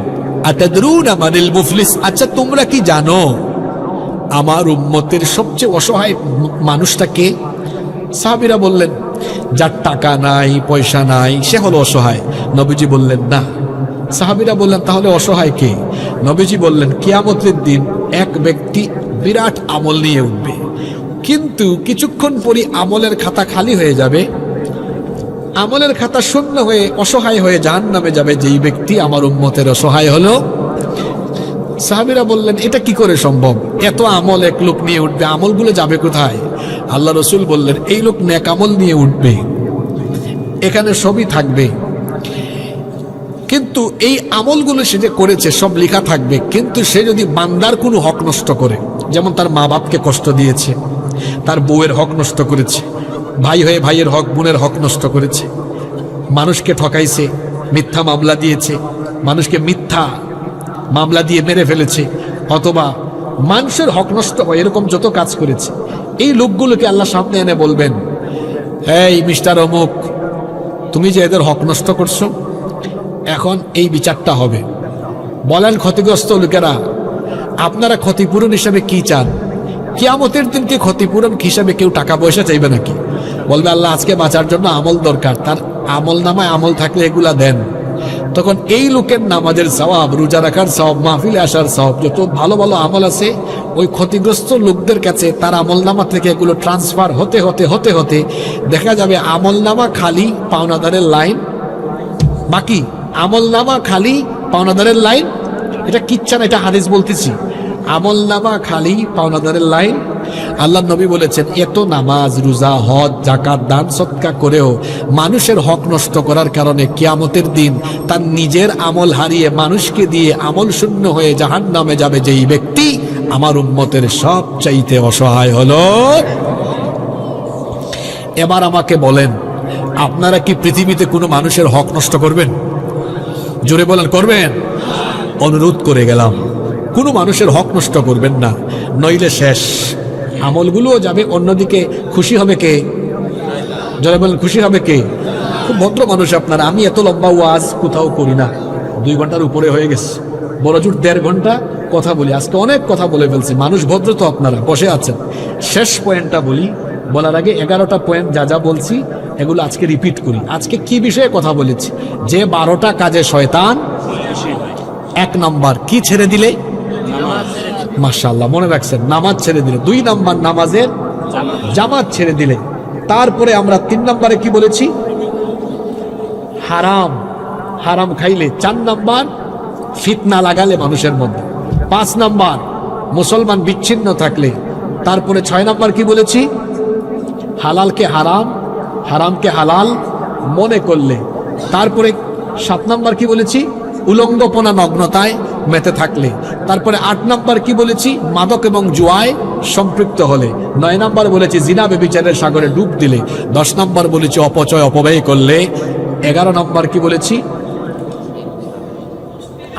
আতাদরুনা মানিল মুফলিস, আচ্ছা তোমরা কি জানো আমার উম্মতের সবচেয়ে অসহায় মানুষটা কে? সাহাবীরা বললেন, যার টাকা নাই, পয়সা নাই, সে হলো অসহায়। নবীজি বললেন না। সাহাবীরা বললেন, তাহলে অসহায় কে? নবীজি বললেন, কিয়ামতের দিন এক ব্যক্তি বিরাট আমল নিয়ে উঠবে, কিন্তু কিছুক্ষণ পরই আমলের খাতা খালি হয়ে যাবে, আমলের খাতা শূন্য হয়ে অসহায় হয়ে জাহান্নামে যাবে। যেই ব্যক্তি আমার উম্মতের অসহায় হলো। সাহাবীরা বললেন, এটা কি করে সম্ভব? এত আমল এক লোক নিয়ে উঠবে, আমলগুলো যাবে কোথায়? আল্লাহ রসুল বললেন, এই লোক নেক আমল নিয়ে উঠবে, এখানে সবই থাকবে, কিন্তু এই আমলগুলো সে যে করেছে সব লেখা থাকবে। কিন্তু সে যদি বান্দার কোনো হক নষ্ট করে, যেমন তার মা বাপকে কষ্ট দিয়েছে, তার বউয়ের হক নষ্ট করেছে, ভাই হয়ে ভাইয়ের হক, বোনের হক নষ্ট করেছে, মানুষকে ঠকাইছে, মিথ্যা মামলা দিয়েছে, মানুষকে মিথ্যা মামলা দিয়ে মেরে ফেলেছে, অথবা মানুষের হক নষ্ট হয়, এরকম যত কাজ করেছে, এই লোকগুলোকে আল্লাহ সামনে এনে বলবেন, এই মিস্টার অমুক, তুমি যে এদের হক নষ্ট করছো, এখন এই বিচারটা হবে। বলেন ক্ষতিগ্রস্ত লোকেরা, আপনারা ক্ষতিপূরণ হিসাবে কি চান? কিয়ামতের দিনকে ক্ষতিপূরণ হিসাবে কেউ টাকা পয়সা চাইবে নাকি? বলবে আল্লাহ আজকে বাঁচার জন্য আমল দরকার, তার আমল নামায় আমল থাকলে এগুলা দেন। তখন এই লোকের নামাজের সওয়াব, রোজা রাখার সওয়াব, মাহফিলে আসার সওয়াব, যত ভালো ভালো আমল আছে ওই ক্ষতিগ্রস্ত লোকদের কাছে তার আমল নামা থেকে এগুলো ট্রান্সফার হতে হতে হতে হতে দেখা যাবে আমল নামা খালি, পাওনাদারের লাইন বাকি। আমল নামা খালি, পাওনাদারের লাইন। এটা কিচ্ছা না, এটা হাদিস বলতেছি। আমল নামা খালি, পাওনাদারের লাইন। আল্লাহ নবী বলেছেন, এত নামাজ, রোজা, হজ, যাকাত, দান সদকা করেও মানুষের হক নষ্ট করার কারণে কিয়ামতের দিন তার নিজের আমল হারিয়ে মানুষকে দিয়ে আমল শূন্য হয়ে জাহান্নামে যাবে যেই ব্যক্তি, আমার উম্মতের সবচাইতে অসহায় হলো। এবার আমাকে বলেন, আপনারা কি পৃথিবীতে কোনো মানুষের হক নষ্ট করবেন? জোরে বলেন, করবেন? অনুরোধ করে গেলাম, কোনো মানুষের হক নষ্ট করবেন না, নইলে শেষ। আমলগুলোও যাবে অন্যদিকে। খুশি হবে কে? জোরে বলেন, খুশি হবে কে? খুব ভদ্র মানুষ আপনারা। আমি এত লম্বা ওয়াজ কোথাও করি না, 2 ঘন্টার উপরে হয়ে গেছে, বড় জোর 1.5 ঘন্টা কথা বলি। আজকে অনেক কথা বলে ফেলছি, মানুষ ভদ্র তো আপনারা বসে আছেন। শেষ পয়েন্টটা বলি, বলার আগে 11টা পয়েন্ট যা যা বলছি এগুলো আজকে রিপিট করি। আজকে কি বিষয়ে কথা বলেছি? যে 12টা কাজে শয়তান। 1 নাম্বার কি ছেড়ে দিলে? মাশাআল্লাহ, মনে রাখছেন, নামাজ ছেড়ে দিলে। 2 নাম্বার নামাজের জামাত ছেড়ে দিলে। তারপরে আমরা 3 নাম্বারে কি বলেছি? হারাম, হারাম খাইলে। 4 নাম্বার ফিতনা লাগালে মানুষের মধ্যে। 5 নাম্বার মুসলমান বিচ্ছিন্ন থাকলে। তারপরে 6 নাম্বার কি বলেছি? হালালকে হারাম, হারামকে হালাল মনে করলে। তারপরে 7 নাম্বার কি বলেছি? উলঙ্গপনা, নগ্নতায় মেতে থাকলে। তারপরে 8 নাম্বার কি বলেছি? মাদক এবং জুয়ায় সম্পৃক্ত হলে। 9 নাম্বার বলেছি জিনা ব্যভিচারের সাগরে ডুব দিলে। 10 নাম্বার বলেছি অপচয় অপব্যয় করলে। 11 নাম্বার কি বলেছি?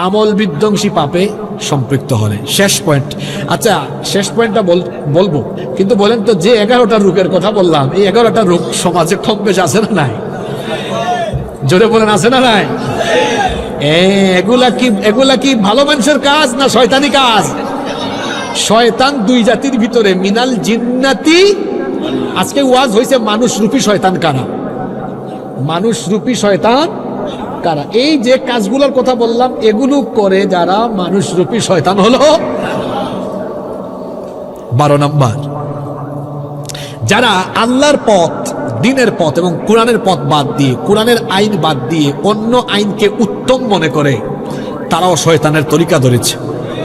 আমল বিধ্বংসী পাপে সম্পৃক্ত হলে। শেষ পয়েন্ট। আচ্ছা, শেষ পয়েন্টটা বলবো, কিন্তু বলেন তো, যে 11টা রোগের কথা বললাম, এই 11টা রোগ সমাজে কম বেশ আছে না নাই? জোরে বলেন, আছে না নাই? এগুলা কি ভালো মানুষের কাজ না শয়তানি কাজ? শয়তান 2 জাতির ভিতরে, মিনাল জিন্নাতি। আজকে ওয়াজ হয়েছে মানুষ রূপী শয়তান কারা, মানুষ রূপী শয়তান কারা। এই যে কাজগুলোর কথা বললাম, এগুলো করে যারা মানুষ রূপী শয়তান হলো। 12 নাম্বার, যারা আল্লাহর পথ, দ্বীনের পথ এবং কোরআনের পথ বাদ দিয়ে, কোরআনের আইন বাদ দিয়ে অন্য আইনকে উত্তম মনে করে, তারাও শয়তানের তরিকা ধরেছে,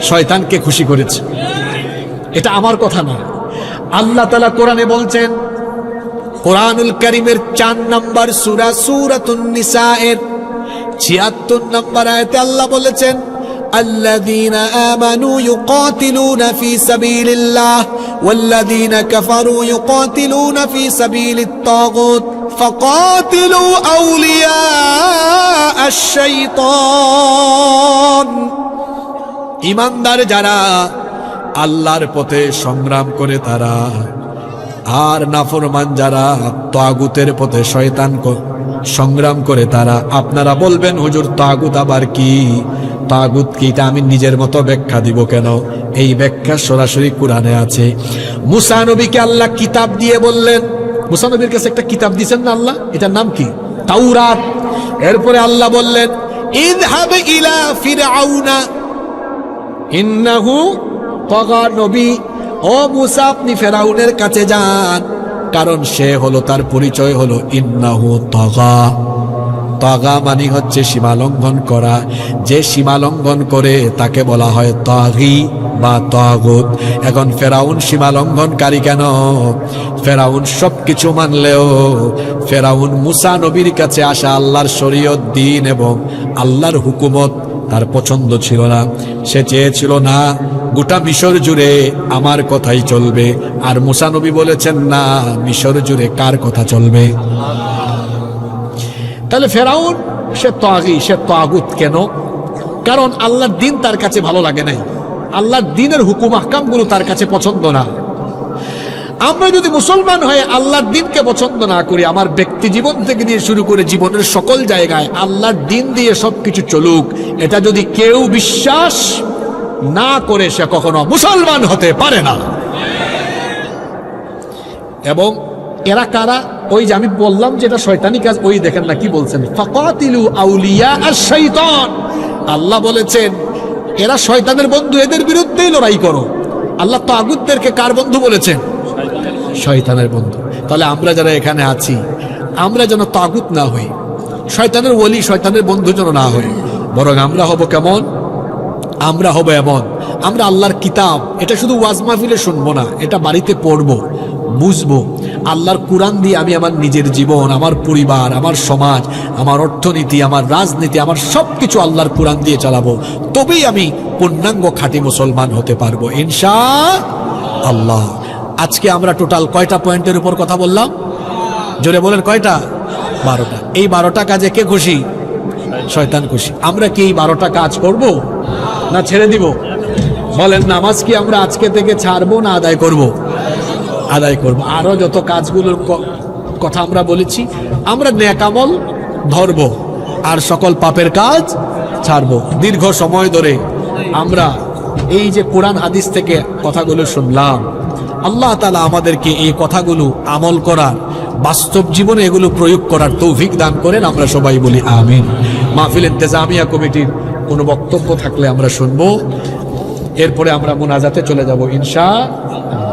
শয়তানকে খুশি করেছে। এটা আমার কথা না, আল্লাহ তাআলা কোরআনে বলছেন। কোরআনুল কারীমের 4 নাম্বার সূরা, সূরাতুন নিসা এর 76 নাম্বার আয়াতে আল্লাহ বলেছেন, الذين آمنوا يقاتلون في سبيل الله والذين كفروا يقاتلون في سبيل الطاغوت فقاتلوا أولياء الشيطان। ঈমানদার যারা আল্লাহর পথে সংগ্রাম করে তারা, আর নাফরমান যারা তাগুতের পথে শয়তান সংগ্রাম করে তারা। আপনারা বলবেন, হুজুর তাগুত আবার কি? তাগুত কি? এটা আমি নিজের মতো ব্যাখ্যা দিব কেন? এই ব্যাখ্যা সরাসরি কোরআনে আছে। মুসা নবীকে আল্লাহ কিতাব দিয়ে বললেন, মুসা নবীর কাছে একটা কিতাব দিয়েছেন না আল্লাহ, এটার নাম কি? তাওরাত। এরপরে আল্লাহ বললেন, ইযহাব ইলা ফিরআউনা ইন্নাহু তাগা। নবী, ও মুসা, আপনি ফেরাউনের কাছে যান, কারণ সে হলো, তার পরিচয় হলো ইন্নাহু তাগা। তাগা মানে হচ্ছে সীমা লঙ্ঘন করা। যে সীমা লঙ্ঘন করে তাকে বলা হয় তাগী বা তাগুত। এখন ফেরাউন সীমা লঙ্ঘনকারী কেন? ফেরাউন সবকিছু মানলেও ফেরাউন মুসা নবীর কাছে আসা আল্লাহর শরীয়ত, দ্বীন এবং আল্লাহর হুকুমত তার পছন্দ ছিল না। সে চেয়েছিল না গোটা মিশর জুড়ে আমার কথাই চলবে। আর মুসা নবী বলেছেন, না, মিশর জুড়ে কার কথা চলবে? তাহলে ফেরাউন সে তাগী, সে তাগুত কেন? কারণ আল্লাহর দিন তার কাছে ভালো লাগে নাই, আল্লাহর দিনের হুকুম আহকামগুলো তার কাছে পছন্দ না। আমরা যদি মুসলমান হয়ে আল্লাহর দিনকে পছন্দ না করি, আমার ব্যক্তি জীবন থেকে নিয়ে শুরু করে জীবনের সকল জায়গায় আল্লাহর দিন দিয়ে সবকিছু চলুক, এটা যদি কেউ বিশ্বাস না করে সে কখনো মুসলমান হতে পারে না। এবং এরা কারা? ওই যে আমি বললাম যেটা শয়তানি কাজ, ওই দেখেন না কি বলছেন, ফাকাতিলু আউলিয়া আশ-শাইতান। আল্লাহ বলেছেন এরা শয়তানের বন্ধু, এদের বিরুদ্ধেই লড়াই করো। আল্লাহ তাগুতদেরকে কার বন্ধু বলেছেন? শয়তানের বন্ধু। তাহলে আমরা যারা এখানে আছি, আমরা যেন তাগুত না হই, শয়তানের ওলি শয়তানের বন্ধু যেন না হই, বরং আমরা হব কেমন? আমরা হব এমন, আমরা আল্লাহর কিতাব এটা শুধু ওয়াজ মাহফিলে শুনবো না, এটা বাড়িতে পড়বো, বুঝবো। আল্লাহর কোরআন দিয়ে আমি আমার নিজের জীবন, আমার পরিবার, আমার সমাজ, আমার অর্থনীতি, আমার রাজনীতি, আমার সবকিছু আল্লাহর কোরআন দিয়ে চালাবো। তবেই আমি পূর্ণাঙ্গ খাঁটি মুসলমান হতে পারবো ইনশাআল্লাহ। আজকে আমরা টোটাল কয়টা পয়েন্টের উপর কথা বললাম? জোরে বলেন কয়টা? 12টা। এই 12টা কাজে কে খুশি? শয়তান খুশি। আমরা কি এই 12টা কাজ করব না ছেড়ে দিব? বলেন, নামাজ কি আমরা আজকে থেকে ছাড়বো না আদায় করব? আদায় করব। আরো যত কাজগুলোর কথা আমরা বলেছি, আমরা নেক আমল ধরব আর সকল পাপের কাজ ছাড়বো। দীর্ঘ সময় ধরে আমরা এই যে কোরআন হাদিস থেকে কথাগুলো শুনলাম, আল্লাহ তাআলা আমাদেরকে এই কথাগুলো আমল করার, বাস্তব জীবনে এগুলো প্রয়োগ করার তৌফিক দান করেন। আমরা সবাই বলি আমিন। মাহফিল ইন্তেজামিয়া কমিটির কোনো বক্তব্য থাকলে আমরা শুনবো, এরপরে আমরা মুনাজাতে চলে যাব ইনশাআল্লাহ।